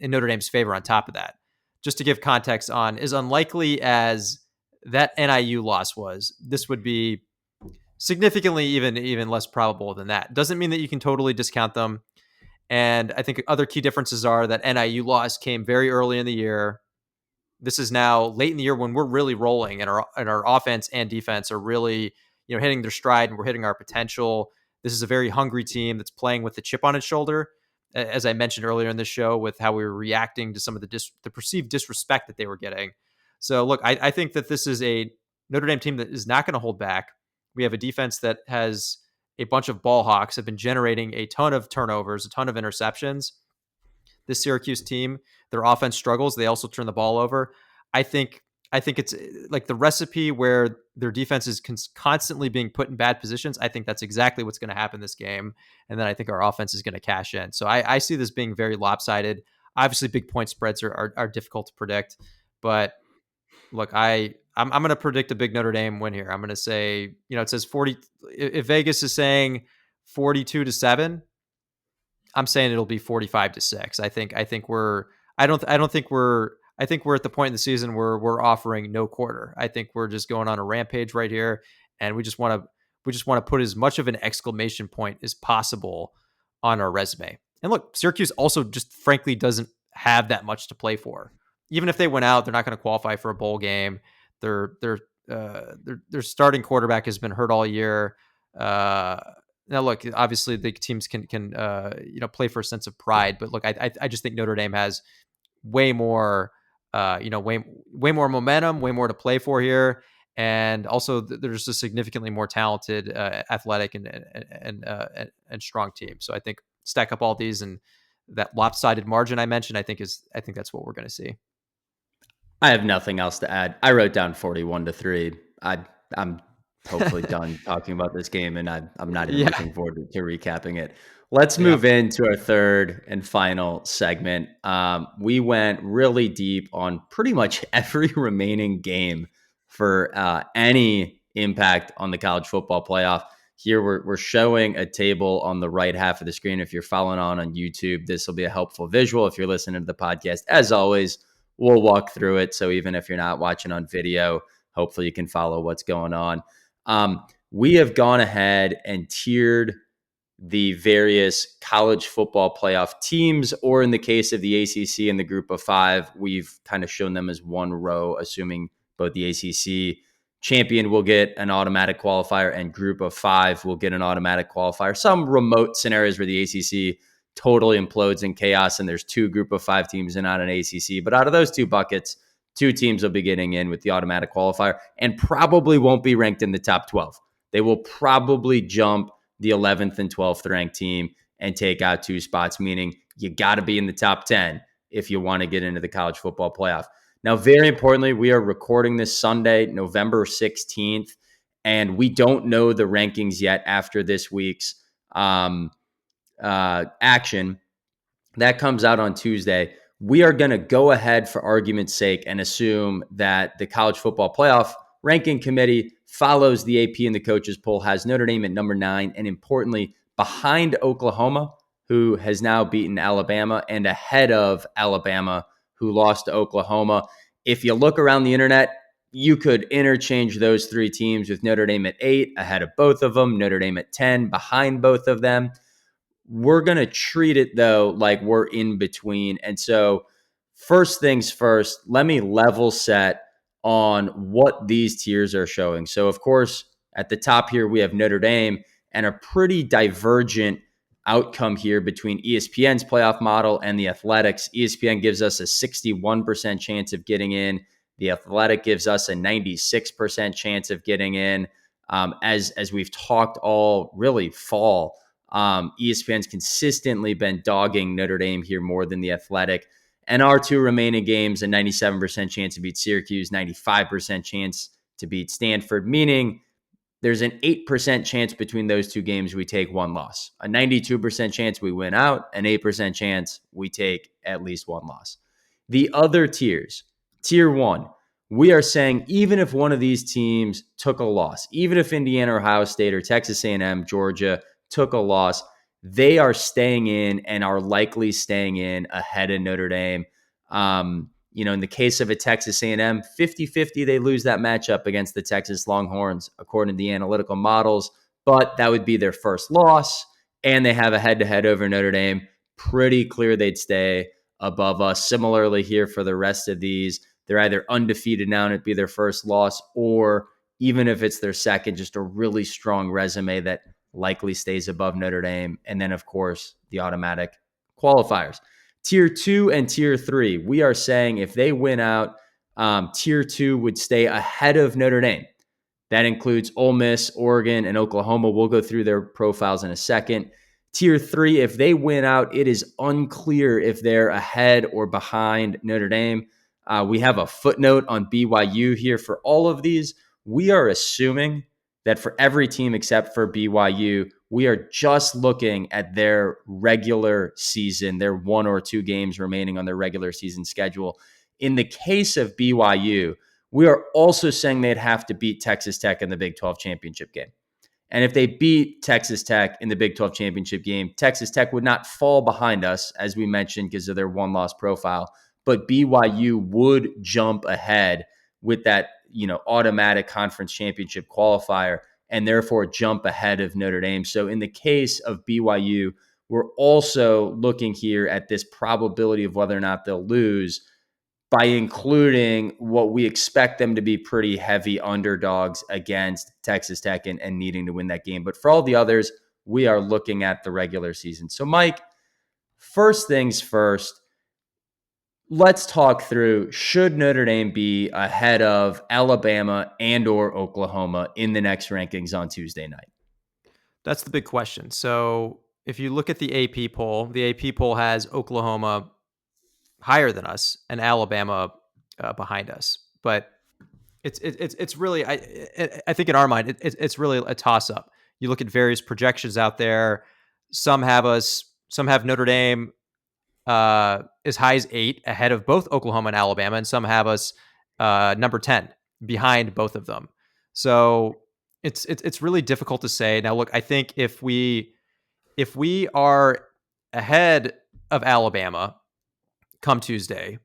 in Notre Dame's favor on top of that. Just to give context on, as unlikely as that NIU loss was, this would be significantly even less probable than that. Doesn't mean that you can totally discount them. And I think other key differences are that NIU loss came very early in the year. This is now late in the year when we're really rolling and our offense and defense are really, hitting their stride and we're hitting our potential. This is a very hungry team that's playing with the chip on its shoulder, as I mentioned earlier in the show, with how we were reacting to some of the perceived disrespect that they were getting. So look, I think that this is a Notre Dame team that is not going to hold back. We have a defense that has a bunch of ball hawks, have been generating a ton of turnovers, a ton of interceptions. This Syracuse team, their offense struggles. They also turn the ball over. I think it's like the recipe where their defense is constantly being put in bad positions. I think that's exactly what's going to happen this game. And then I think our offense is going to cash in. So I see this being very lopsided. Obviously, big point spreads are difficult to predict. But look, I'm going to predict a big Notre Dame win here. I'm going to say, it says 40. If Vegas is saying 42-7, I'm saying it'll be 45-6. I think we're at the point in the season where we're offering no quarter. I think we're just going on a rampage right here, and we just want to put as much of an exclamation point as possible on our resume. And look, Syracuse also just frankly doesn't have that much to play for. Even if they went out, they're not going to qualify for a bowl game. Their starting quarterback has been hurt all year. Now, look, obviously the teams can play for a sense of pride, but look, I just think Notre Dame has way more more momentum, way more to play for here, and also there's a significantly more talented, athletic and strong team. So I think stack up all these and that lopsided margin I mentioned, I think that's what we're going to see. I have nothing else to add. I wrote down 41-3. I'm hopefully done talking about this game, and I'm not even looking forward to recapping it. Let's move into our third and final segment. We went really deep on pretty much every remaining game for any impact on the college football playoff. Here we're showing a table on the right half of the screen. If you're following on YouTube, this will be a helpful visual. If you're listening to the podcast, as always, we'll walk through it. So even if you're not watching on video, hopefully you can follow what's going on. We have gone ahead and tiered the various college football playoff teams, or in the case of the ACC and the group of five, we've kind of shown them as one row, assuming both the ACC champion will get an automatic qualifier and group of five will get an automatic qualifier. Some remote scenarios where the ACC totally implodes in chaos and there's two group of five teams and not an ACC. But out of those two buckets, two teams will be getting in with the automatic qualifier and probably won't be ranked in the top 12. They will probably jump the 11th and 12th ranked team and take out two spots, meaning you got to be in the top 10 if you want to get into the college football playoff. Now, very importantly, we are recording this Sunday, November 16th, and we don't know the rankings yet after this week's action. That comes out on Tuesday. We are going to go ahead for argument's sake and assume that the College Football Playoff Ranking Committee follows the AP and the coaches poll, has Notre Dame at number 9, and importantly, behind Oklahoma, who has now beaten Alabama, and ahead of Alabama, who lost to Oklahoma. If you look around the internet, you could interchange those 3 teams with Notre Dame at 8, ahead of both of them, Notre Dame at 10, behind both of them. We're going to treat it, though, like we're in between. And so first things first, let me level set on what these tiers are showing. So, of course, at the top here, we have Notre Dame, and a pretty divergent outcome here between ESPN's playoff model and the Athletics. ESPN gives us a 61% chance of getting in. The Athletic gives us a 96% chance of getting in. As we've talked all really fall, ESPN's consistently been dogging Notre Dame here more than the Athletic. And our 2 remaining games, a 97% chance to beat Syracuse, 95% chance to beat Stanford, meaning there's an 8% chance between those 2 games we take 1 loss. A 92% chance we win out, an 8% chance we take at least 1 loss. The other tiers, tier 1, we are saying even if one of these teams took a loss, even if Indiana, Ohio State, or Texas A&M, Georgia took a loss, they are staying in and are likely staying in ahead of Notre Dame. In the case of a Texas A&M, 50-50, they lose that matchup against the Texas Longhorns, according to the analytical models, but that would be their first loss, and they have a head-to-head over Notre Dame. Pretty clear they'd stay above us. Similarly here for the rest of these, they're either undefeated now and it'd be their first loss, or even if it's their second, just a really strong resume that likely stays above Notre Dame. And then, of course, the automatic qualifiers. Tier 2 and Tier 3, we are saying if they win out, Tier 2 would stay ahead of Notre Dame. That includes Ole Miss, Oregon, and Oklahoma. We'll go through their profiles in a second. Tier 3, if they win out, it is unclear if they're ahead or behind Notre Dame. We have a footnote on BYU here for all of these. We are assuming that for every team except for BYU, we are just looking at their regular season, their 1 or 2 games remaining on their regular season schedule. In the case of BYU, we are also saying they'd have to beat Texas Tech in the Big 12 championship game. And if they beat Texas Tech in the Big 12 championship game, Texas Tech would not fall behind us, as we mentioned, because of their 1-loss profile. But BYU would jump ahead with that, automatic conference championship qualifier, and therefore jump ahead of Notre Dame. So in the case of BYU, we're also looking here at this probability of whether or not they'll lose by including what we expect them to be pretty heavy underdogs against Texas Tech and needing to win that game. But for all the others, we are looking at the regular season. So Mike, first things first, let's talk through, should Notre Dame be ahead of Alabama and or Oklahoma in the next rankings on Tuesday night? That's the big question. So if you look at the AP poll has Oklahoma higher than us and Alabama behind us. But it's really, I think in our mind, it's really a toss-up. You look at various projections out there. Some have Notre Dame as high as 8 ahead of both Oklahoma and Alabama, and some have us number 10 behind both of them. So it's really difficult to say. Now, look, I think if we are ahead of Alabama come Tuesday,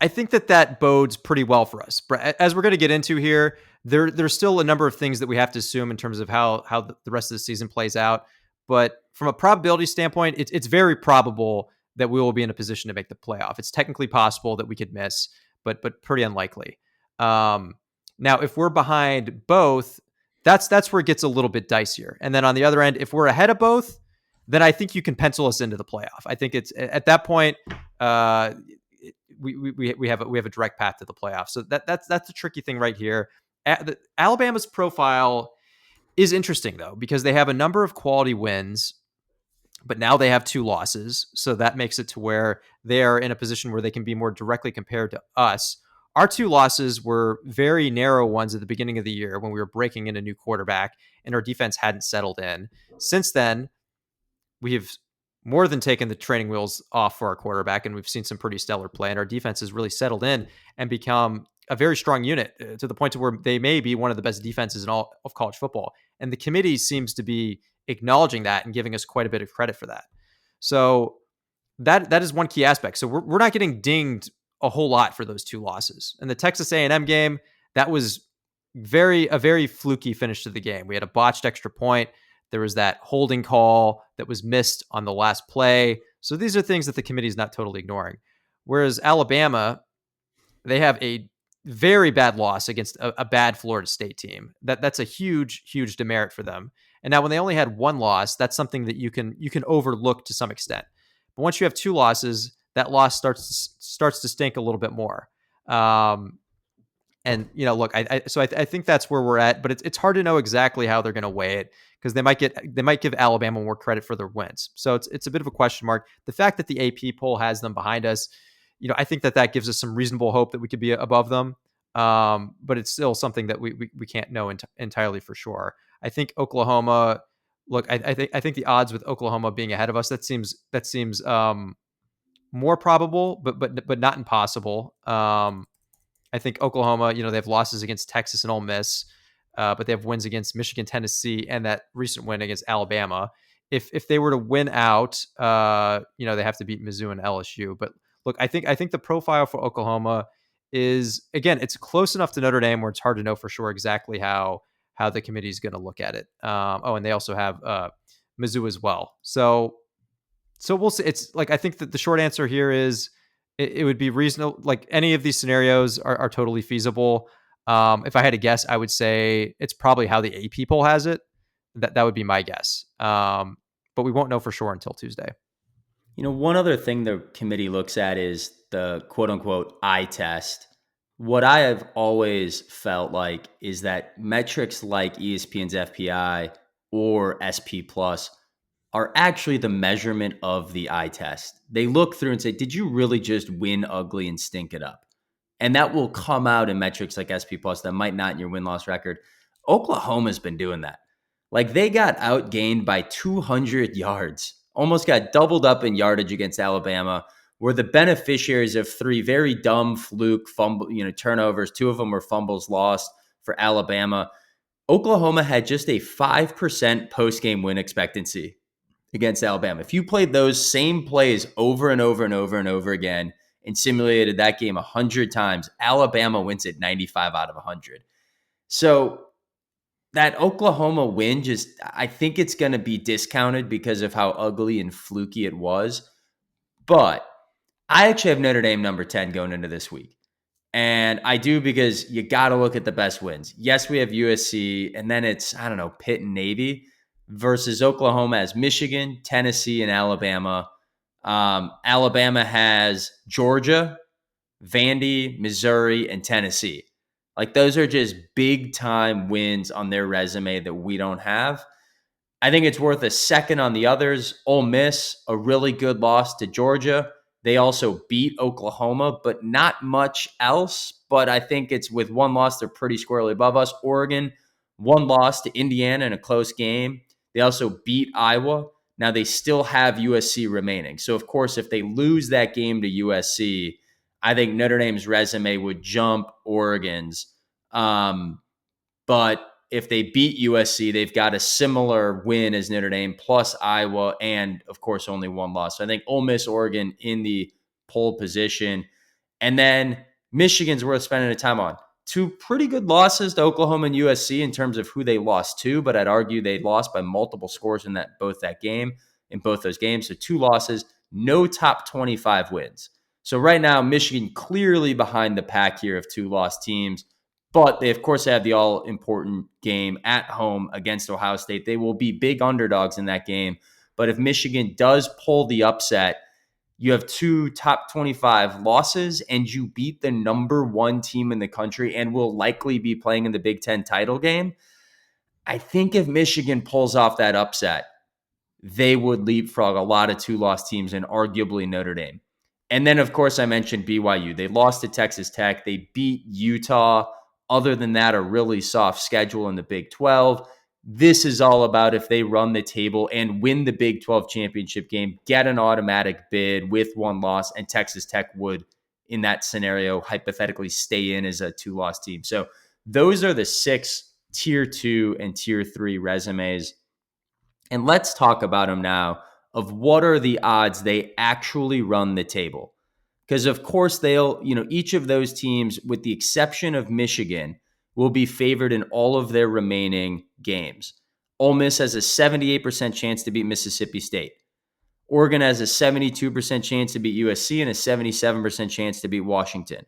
I think that bodes pretty well for us. As we're going to get into here, there's still a number of things that we have to assume in terms of how the rest of the season plays out. But from a probability standpoint, it's very probable that we will be in a position to make the playoff. It's technically possible that we could miss, but pretty unlikely. Now, if we're behind both, that's where it gets a little bit dicier. And then on the other end, if we're ahead of both, then I think you can pencil us into the playoff. I think it's at that point, we have a direct path to the playoff. So that's the tricky thing right here. Alabama's profile is interesting though, because they have a number of quality wins, but now they have 2 losses. So that makes it to where they are in a position where they can be more directly compared to us. our two losses were very narrow ones at the beginning of the year when we were breaking in a new quarterback and our defense hadn't settled in. Since then, we have more than taken the training wheels off for our quarterback, and we've seen some pretty stellar play, and our defense has really settled in and become a very strong unit to the point to where they may be one of the best defenses in all of college football. And the committee seems to be acknowledging that and giving us quite a bit of credit for that. So that is one key aspect. So we're not getting dinged a whole lot for those two losses. And the Texas A&M game, that was a very fluky finish to the game. We had a botched extra point. There was that holding call that was missed on the last play. So these are things that the committee is not totally ignoring. Whereas Alabama, they have a very bad loss against a bad Florida State team. That's a huge demerit for them. And now when they only had one loss, that's something that you can overlook to some extent. But once you have two losses, that loss starts to stink a little bit more. And look, I think that's where we're at. But it's hard to know exactly how they're going to weigh it because they might give Alabama more credit for their wins. So it's a bit of a question mark. The fact that the AP poll has them behind us, I think that gives us some reasonable hope that we could be above them. But it's still something that we can't know entirely for sure. I think Oklahoma. Look, I think the odds with Oklahoma being ahead of us that seems more probable, but not impossible. I think Oklahoma, they have losses against Texas and Ole Miss, but they have wins against Michigan, Tennessee, and that recent win against Alabama. If they were to win out, they have to beat Mizzou and LSU. But look, I think the profile for Oklahoma is, again, it's close enough to Notre Dame where it's hard to know for sure exactly how the committee is going to look at it. And they also have Mizzou as well. So we'll see. It's like, I think that the short answer here is it would be reasonable. Like any of these scenarios are totally feasible. If I had to guess, I would say it's probably how the AP poll has it. That would be my guess. But we won't know for sure until Tuesday. One other thing the committee looks at is the quote unquote eye test. What I have always felt like is that metrics like ESPN's FPI or SP Plus are actually the measurement of the eye test. They look through and say, did you really just win ugly and stink it up? And that will come out in metrics like SP Plus that might not in your win-loss record. Oklahoma's been doing that. Like they got outgained by 200 yards, almost got doubled up in yardage against Alabama. Were the beneficiaries of three very dumb fluke fumble, turnovers. Two of them were fumbles lost for Alabama. Oklahoma had just a 5% post-game win expectancy against Alabama. If you played those same plays over and over and over and over again and simulated that game 100 times, Alabama wins it 95 out of 100. So that Oklahoma win, I think it's going to be discounted because of how ugly and fluky it was. But I actually have Notre Dame number 10 going into this week. And I do because you got to look at the best wins. Yes, we have USC, and then it's, Pitt and Navy versus Oklahoma has Michigan, Tennessee, and Alabama. Alabama has Georgia, Vandy, Missouri, and Tennessee. Like those are just big time wins on their resume that we don't have. I think it's worth a second on the others. Ole Miss, a really good loss to Georgia. They also beat Oklahoma, but not much else. But I think it's with one loss, they're pretty squarely above us. Oregon, one loss to Indiana in a close game. They also beat Iowa. Now they still have USC remaining. So, of course, if they lose that game to USC, I think Notre Dame's resume would jump Oregon's. But if they beat USC, they've got a similar win as Notre Dame plus Iowa and, of course, only one loss. So I think Ole Miss, Oregon in the pole position. And then Michigan's worth spending a time on. Two pretty good losses to Oklahoma and USC in terms of who they lost to, but I'd argue they lost by multiple scores in both those games. So two losses, no top 25 wins. So right now, Michigan clearly behind the pack here of two lost teams, but they, of course, have the all-important game at home against Ohio State. They will be big underdogs in that game, but if Michigan does pull the upset, you have two top 25 losses and you beat the number one team in the country and will likely be playing in the Big Ten title game. I think if Michigan pulls off that upset, they would leapfrog a lot of two-loss teams and arguably Notre Dame. And then, of course, I mentioned BYU. They lost to Texas Tech. They beat Utah. Other than that, a really soft schedule in the Big 12. This is all about if they run the table and win the Big 12 championship game, get an automatic bid with one loss, and Texas Tech would, in that scenario, hypothetically stay in as a 2-loss team. So those are the 6 Tier 2 and Tier 3 resumes. And let's talk about them now of what are the odds they actually run the table. Because, of course, they'll, each of those teams, with the exception of Michigan, will be favored in all of their remaining games. Ole Miss has a 78% chance to beat Mississippi State. Oregon has a 72% chance to beat USC and a 77% chance to beat Washington.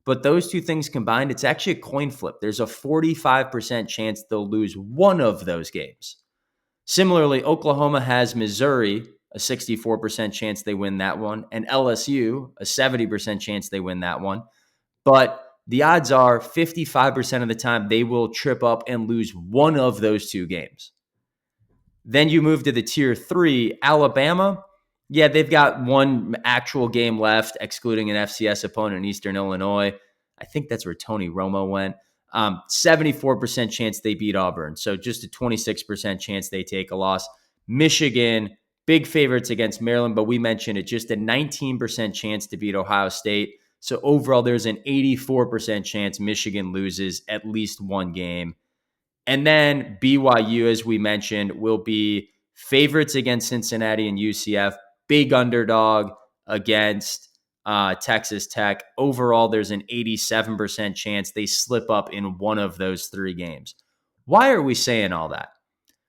But those two things combined, it's actually a coin flip. There's a 45% chance they'll lose one of those games. Similarly, Oklahoma has Missouri, a 64% chance they win that one, and LSU, a 70% chance they win that one. But the odds are 55% of the time they will trip up and lose one of those two games. Then you move to the Tier 3, Alabama. Yeah, they've got one actual game left, excluding an FCS opponent in Eastern Illinois. I think that's where Tony Romo went. 74% chance they beat Auburn. So just a 26% chance they take a loss. Michigan, big favorites against Maryland, but we mentioned it, just a 19% chance to beat Ohio State. So overall, there's an 84% chance Michigan loses at least one game. And then BYU, as we mentioned, will be favorites against Cincinnati and UCF, big underdog against Texas Tech. Overall, there's an 87% chance they slip up in one of those 3 games. Why are we saying all that?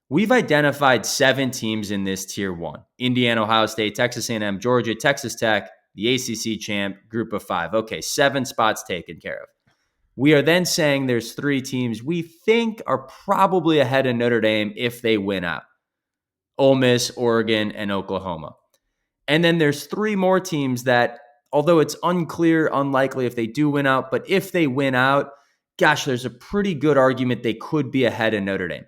We've identified 7 teams in this Tier 1. Indiana, Ohio State, Texas A&M, Georgia, Texas Tech, the ACC champ, group of 5. Okay, 7 spots taken care of. We are then saying there's 3 teams we think are probably ahead of Notre Dame if they win out. Ole Miss, Oregon, and Oklahoma. And then there's 3 more teams that, although it's unclear, unlikely if they do win out, but if they win out, gosh, there's a pretty good argument they could be ahead of Notre Dame.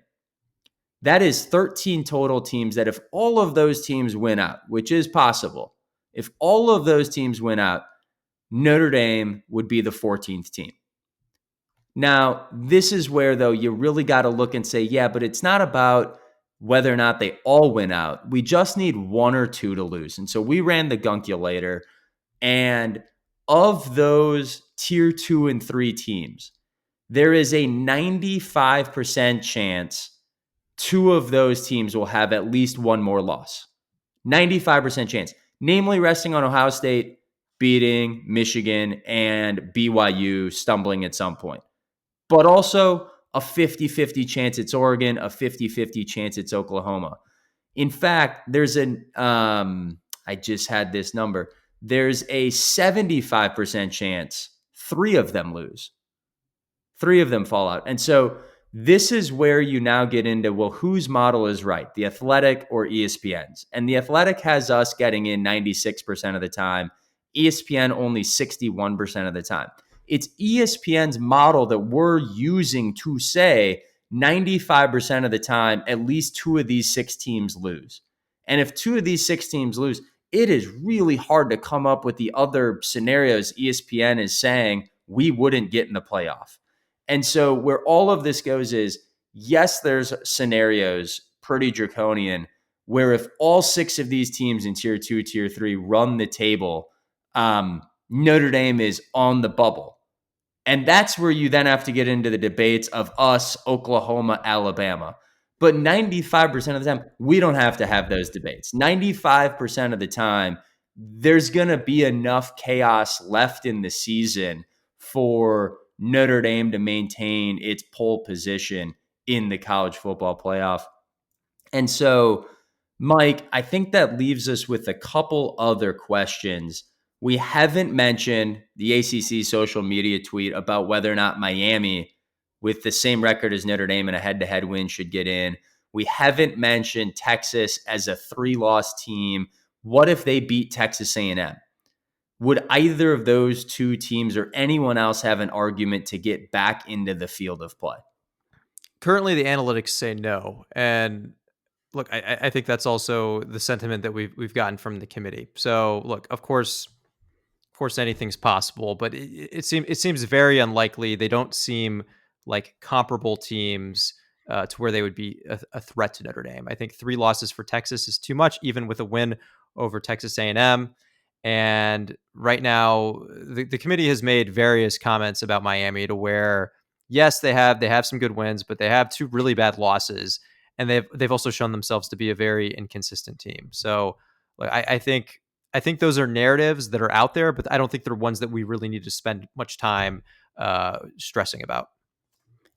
That is 13 total teams that if all of those teams win out, which is possible, if all of those teams win out, Notre Dame would be the 14th team. Now, this is where, though, you really got to look and say, yeah, but it's not about whether or not they all win out. We just need 1 or 2 to lose. And so we ran the gunkulator, and of those Tier 2 and 3 teams, there is a 95% chance 2 of those teams will have at least 1 more loss. 95% chance. Namely, resting on Ohio State, beating Michigan, and BYU stumbling at some point. But also a 50-50 chance it's Oregon, a 50-50 chance it's Oklahoma. In fact, there's I just had this number. There's a 75% chance 3 of them lose. 3 of them fall out. And so this is where you now get into, well, whose model is right, The Athletic or ESPN's? And The Athletic has us getting in 96% of the time, ESPN only 61% of the time. It's ESPN's model that we're using to say 95% of the time, at least 2 of these 6 teams lose. And if 2 of these 6 teams lose, it is really hard to come up with the other scenarios ESPN is saying we wouldn't get in the playoff. And so where all of this goes is, yes, there's scenarios, pretty draconian, where if all 6 of these teams in Tier 2, Tier 3 run the table, Notre Dame is on the bubble. And that's where you then have to get into the debates of us, Oklahoma, Alabama. But 95% of the time, we don't have to have those debates. 95% of the time, there's going to be enough chaos left in the season for Notre Dame to maintain its pole position in the college football playoff. And so, Mike, I think that leaves us with a couple other questions. We haven't mentioned the ACC social media tweet about whether or not Miami, with the same record as Notre Dame and a head-to-head win, should get in. We haven't mentioned Texas as a 3-loss team. What if they beat Texas A&M? Would either of those 2 teams or anyone else have an argument to get back into the field of play? Currently, the analytics say no. And look, I think that's also the sentiment that we've gotten from the committee. So look, of course, course, anything's possible, but it seems very unlikely. They don't seem like comparable teams to where they would be a threat to Notre Dame. I think 3 losses for Texas is too much, even with a win over Texas A&M. And right now, the committee has made various comments about Miami to where, yes, they have some good wins, but they have 2 really bad losses, and they've also shown themselves to be a very inconsistent team. So I think those are narratives that are out there, but I don't think they're ones that we really need to spend much time stressing about.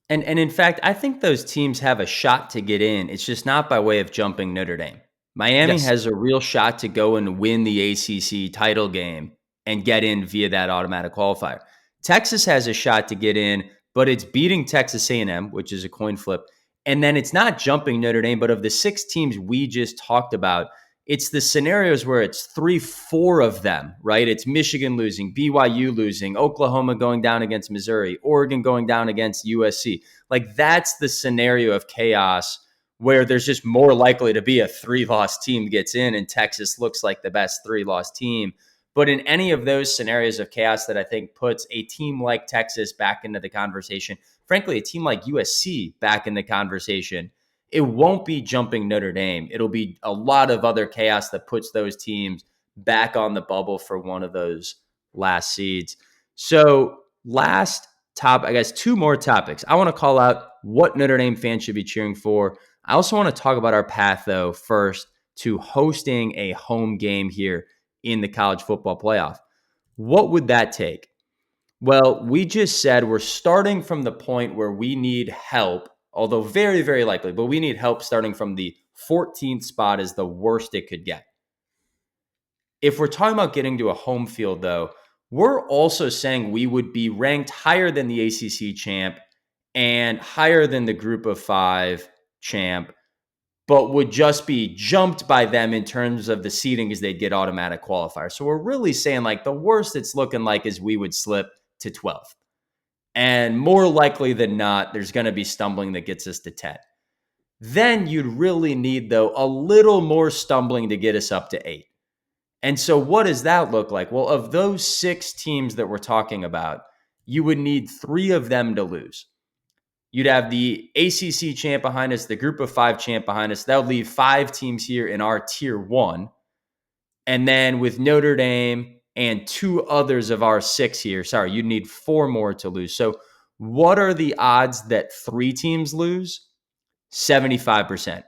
And in fact, I think those teams have a shot to get in. It's just not by way of jumping Notre Dame. Miami Yes. has a real shot to go and win the ACC title game and get in via that automatic qualifier. Texas has a shot to get in, but it's beating Texas A&M, which is a coin flip. And then it's not jumping Notre Dame, but of the 6 teams we just talked about, it's the scenarios where it's 3-4 of them, right? It's Michigan losing, BYU losing, Oklahoma going down against Missouri, Oregon going down against USC. Like, that's the scenario of chaos where there's just more likely to be a 3-loss team gets in, and Texas looks like the best 3-loss team. But in any of those scenarios of chaos that I think puts a team like Texas back into the conversation, frankly, a team like USC back in the conversation, it won't be jumping Notre Dame. It'll be a lot of other chaos that puts those teams back on the bubble for one of those last seeds. So last top, I guess 2 more topics. I want to call out what Notre Dame fans should be cheering for. I also want to talk about our path, though, first to hosting a home game here in the college football playoff. What would that take? Well, we just said we're starting from the point where we need help, although very, very likely, but we need help starting from the 14th spot is the worst it could get. If we're talking about getting to a home field, though, we're also saying we would be ranked higher than the ACC champ and higher than the group of 5 champ, but would just be jumped by them in terms of the seeding as they'd get automatic qualifiers. So we're really saying like the worst it's looking like is we would slip to 12th. And more likely than not, there's going to be stumbling that gets us to 10. Then you'd really need, though, a little more stumbling to get us up to 8. And so what does that look like? Well, of those 6 teams that we're talking about, you would need 3 of them to lose. You'd have the ACC champ behind us, the group of 5 champ behind us. That would leave 5 teams here in our tier 1. And then with Notre Dame and 2 others of our 6 here, you'd need 4 more to lose. So what are the odds that 3 teams lose? 75%.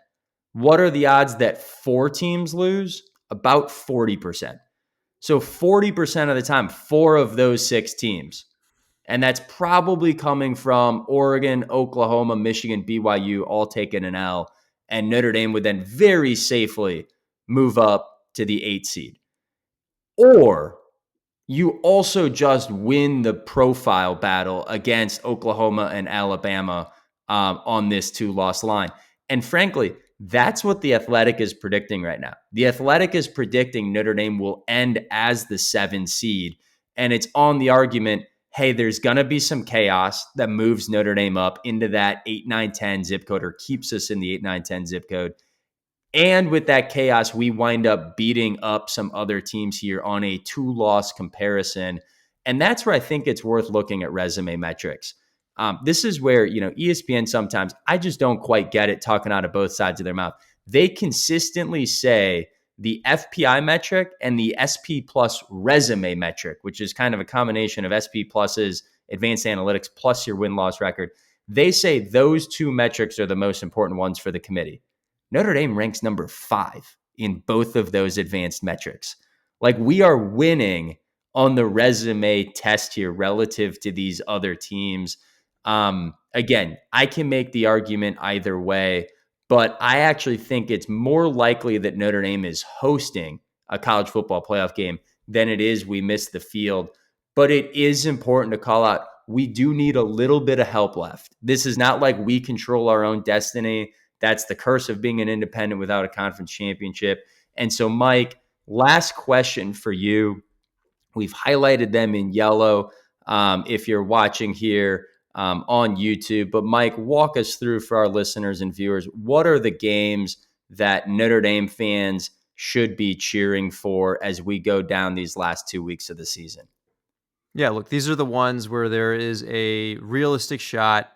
What are the odds that 4 teams lose? About 40%. So 40% of the time, 4 of those 6 teams. And that's probably coming from Oregon, Oklahoma, Michigan, BYU, all taking an L. And Notre Dame would then very safely move up to the 8 seed. Or you also just win the profile battle against Oklahoma and Alabama on this 2-loss line. And frankly, that's what The Athletic is predicting right now. The Athletic is predicting Notre Dame will end as the 7 seed. And it's on the argument, hey, there's going to be some chaos that moves Notre Dame up into that 8, 9, 10 zip code or keeps us in the 8, 9, 10 zip code. And with that chaos, we wind up beating up some other teams here on a 2-loss comparison. And that's where I think it's worth looking at resume metrics. This is where, ESPN sometimes, I just don't quite get it talking out of both sides of their mouth. They consistently say the FPI metric and the SP plus resume metric, which is kind of a combination of SP Plus's advanced analytics plus your win-loss record. They say those 2 metrics are the most important ones for the committee. Notre Dame ranks number 5 in both of those advanced metrics. Like, we are winning on the resume test here relative to these other teams. Again, I can make the argument either way, but I actually think it's more likely that Notre Dame is hosting a college football playoff game than it is we miss the field. But it is important to call out, we do need a little bit of help left. This is not like we control our own destiny. That's the curse of being an independent without a conference championship. And so, Mike, last question for you. We've highlighted them in yellow if you're watching here on YouTube. But Mike, walk us through for our listeners and viewers, what are the games that Notre Dame fans should be cheering for as we go down these last 2 weeks of the season? Yeah, look, these are the ones where there is a realistic shot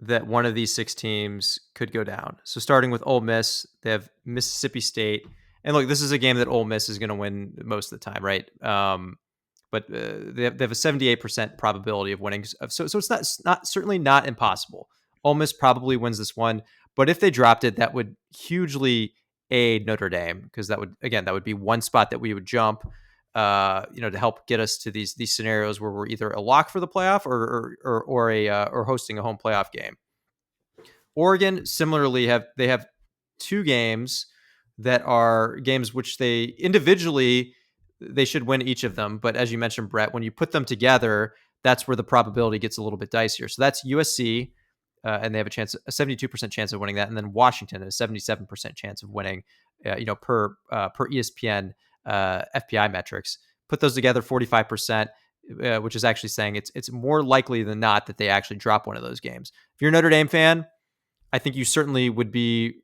that one of these 6 teams could go down. So starting with Ole Miss, they have Mississippi State. And look, this is a game that Ole Miss is going to win most of the time, right? But they have a 78% probability of winning. So it's not certainly not impossible. Ole Miss probably wins this one. But if they dropped it, that would hugely aid Notre Dame, because that would be one spot that we would jump, to help get us to these scenarios where we're either a lock for the playoff or hosting a home playoff game. Oregon similarly have 2 games that are games which they individually they should win each of them, but as you mentioned, Brett, when you put them together, that's where the probability gets a little bit dicier. So that's USC, and they have a 72% chance of winning that, and then Washington a 77% chance of winning, per ESPN FPI metrics. Put those together, 45%, which is actually saying it's more likely than not that they actually drop one of those games. If you're a Notre Dame fan, I think you certainly would be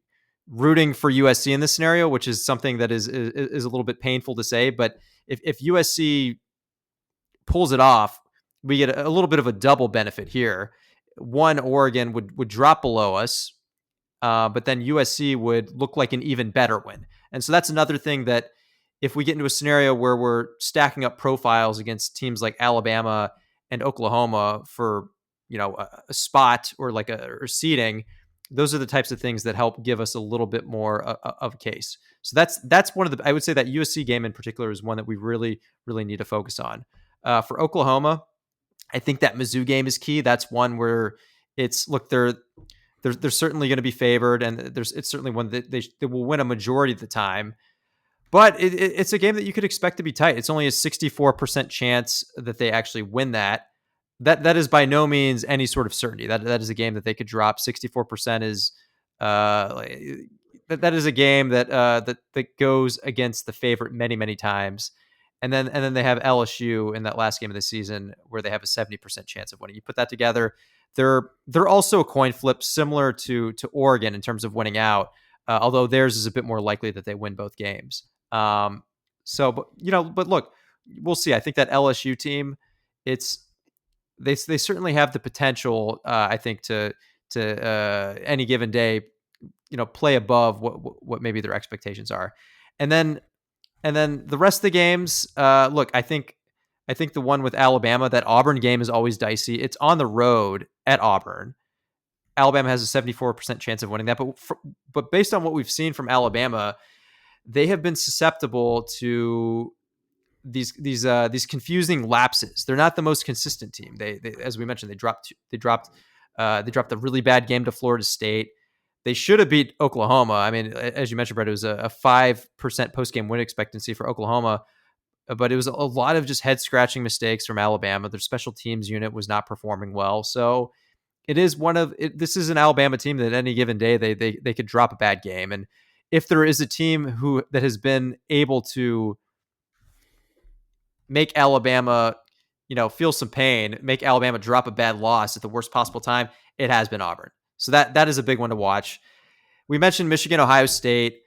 rooting for USC in this scenario, which is something that is a little bit painful to say. But if USC pulls it off, we get a little bit of a double benefit here. One, Oregon would drop below us, but then USC would look like an even better win. And so that's another thing that if we get into a scenario where we're stacking up profiles against teams like Alabama and Oklahoma for, a spot or or seeding, those are the types of things that help give us a little bit more of a case. So that's one of the, I would say that USC game in particular is one that we really, really need to focus on. For Oklahoma, I think that Mizzou game is key. That's one where they're certainly going to be favored, and it's certainly one that they will win a majority of the time. But it's a game that you could expect to be tight. It's only a 64% chance that they actually win that. That is by no means any sort of certainty. That is a game that they could drop. 64% is that is a game that goes against the favorite many times. And then they have LSU in that last game of the season where they have a 70% chance of winning. You put that together, they're also a coin flip similar to Oregon in terms of winning out, although theirs is a bit more likely that they win both games. But look, we'll see. I think that LSU team, they certainly have the potential, I think, to any given day, play above what maybe their expectations are. And then the rest of the games, look, I think the one with Alabama, that Auburn game is always dicey. It's on the road at Auburn. Alabama has a 74% chance of winning that, but based on what we've seen from Alabama, they have been susceptible to these confusing lapses. They're not the most consistent team. They as we mentioned, they dropped a really bad game to Florida State. They should have beat Oklahoma. I mean, as you mentioned, Brett, it was a 5% post-game win expectancy for Oklahoma, but it was a lot of just head-scratching mistakes from Alabama. Their special teams unit was not performing well. So this is an Alabama team that any given day they could drop a bad game. And if there is a team that has been able to make Alabama, feel some pain, make Alabama drop a bad loss at the worst possible time, it has been Auburn. So that is a big one to watch. We mentioned Michigan, Ohio State.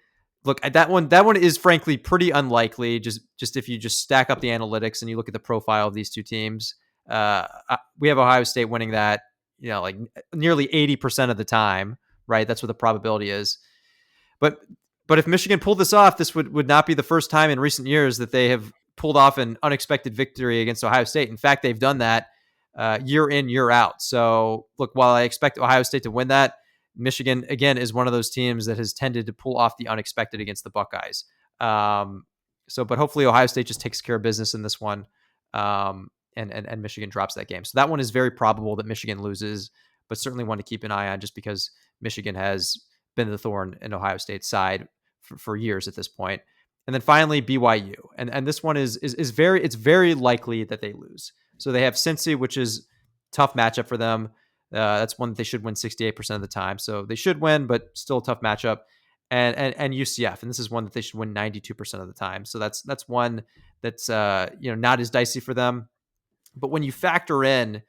Look, that one is frankly pretty unlikely. Just if you just stack up the analytics and you look at the profile of these two teams, we have Ohio State winning that, like nearly 80% of the time, right? That's what the probability is. But if Michigan pulled this off, this would not be the first time in recent years that they have pulled off an unexpected victory against Ohio State. In fact, they've done that year in, year out. So look, while I expect Ohio State to win that, Michigan, again, is one of those teams that has tended to pull off the unexpected against the Buckeyes. But hopefully Ohio State just takes care of business in this one, and Michigan drops that game. So that one is very probable that Michigan loses, but certainly one to keep an eye on just because Michigan has been the thorn in Ohio State's side for years at this point. And then finally, BYU. And this one is very likely that they lose. So they have Cincy, which is a tough matchup for them. That's one that they should win 68% of the time. So they should win, but still a tough matchup. And UCF, and this is one that they should win 92% of the time. So that's one that's not as dicey for them. But when you factor in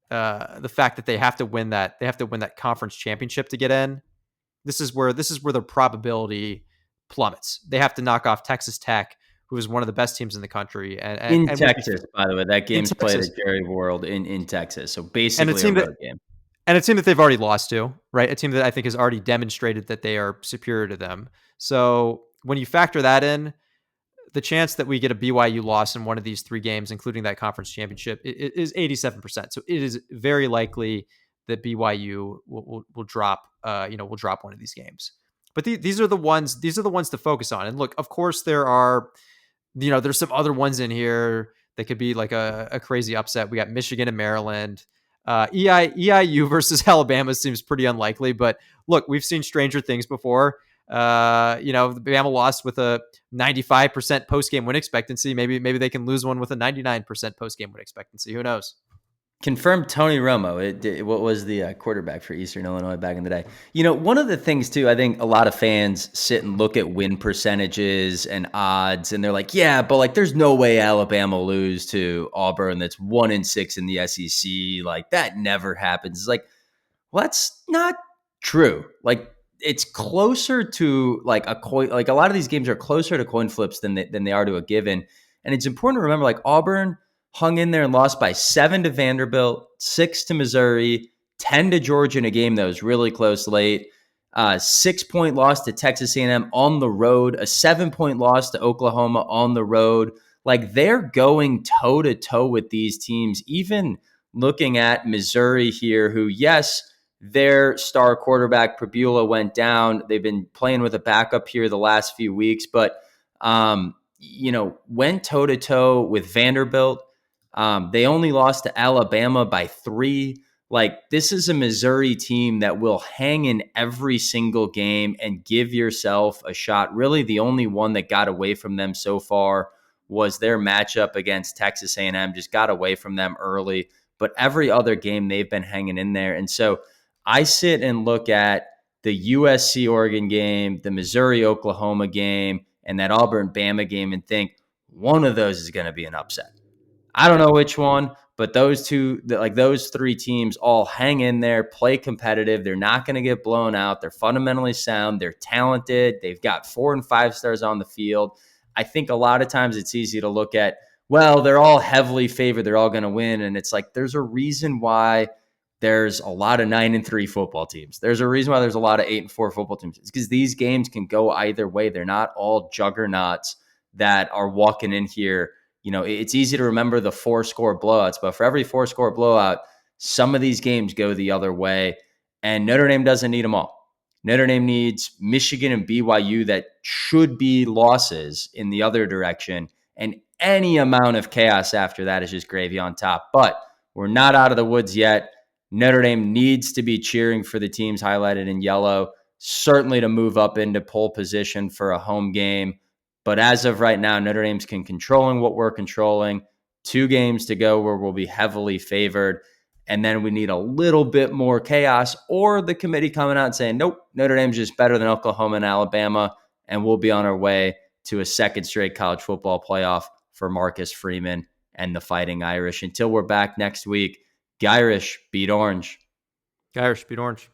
the fact that they have to win that conference championship to get in, this is where the probability plummets. They have to knock off Texas Tech, who is one of the best teams in the country. In Texas, by the way, that game's played at Jerry World in Texas. So basically a road game. And a team that they've already lost to, right? A team that I think has already demonstrated that they are superior to them. So when you factor that in, the chance that we get a BYU loss in one of these 3 games, including that conference championship, is 87%. So it is very likely that BYU will drop, will drop one of these games. But these are the ones to focus on. And look, of course, there's some other ones in here that could be like a crazy upset. We got Michigan and Maryland. EIU versus Alabama seems pretty unlikely, but look, we've seen stranger things before. Bama lost with a 95% post-game win expectancy. Maybe they can lose one with a 99% post-game win expectancy. Who knows? Confirmed Tony Romo. What was the quarterback for Eastern Illinois back in the day? One of the things too, I think a lot of fans sit and look at win percentages and odds, and they're like, yeah, but like, there's no way Alabama will lose to Auburn that's 1-6 in the SEC. Like, that never happens. It's like, well, that's not true. Like, it's closer to like a coin. Like, a lot of these games are closer to coin flips than they are to a given. And it's important to remember, like, Auburn hung in there and lost by 7 to Vanderbilt, 6 to Missouri, 10 to Georgia in a game that was really close late, 6-point loss to Texas A&M on the road, a 7-point loss to Oklahoma on the road. Like, they're going toe-to-toe with these teams, even looking at Missouri here, who, yes, their star quarterback, Prebula, went down. They've been playing with a backup here the last few weeks, but, went toe-to-toe with Vanderbilt. They only lost to Alabama by 3. Like, this is a Missouri team that will hang in every single game and give yourself a shot. Really, the only one that got away from them so far was their matchup against Texas A&M, just got away from them early. But every other game, they've been hanging in there. And so I sit and look at the USC-Oregon game, the Missouri-Oklahoma game, and that Auburn-Bama game and think one of those is going to be an upset. I don't know which one, but those 3 teams all hang in there, play competitive. They're not going to get blown out. They're fundamentally sound. They're talented. They've got 4 and 5 stars on the field. I think a lot of times it's easy to look at, well, they're all heavily favored. They're all going to win. And it's like, there's a reason why there's a lot of 9-3 football teams. There's a reason why there's a lot of 8-4 football teams. It's because these games can go either way. They're not all juggernauts that are walking in here. It's easy to remember the 4-score blowouts, but for every 4-score blowout, some of these games go the other way, and Notre Dame doesn't need them all. Notre Dame needs Michigan and BYU that should be losses in the other direction, and any amount of chaos after that is just gravy on top. But we're not out of the woods yet. Notre Dame needs to be cheering for the teams highlighted in yellow, certainly to move up into pole position for a home game. But as of right now, Notre Dame's controlling what we're controlling. 2 games to go where we'll be heavily favored. And then we need a little bit more chaos, or the committee coming out and saying, nope, Notre Dame's just better than Oklahoma and Alabama, and we'll be on our way to a 2nd straight college football playoff for Marcus Freeman and the Fighting Irish. Until we're back next week, Irish beat Orange. Irish beat Orange.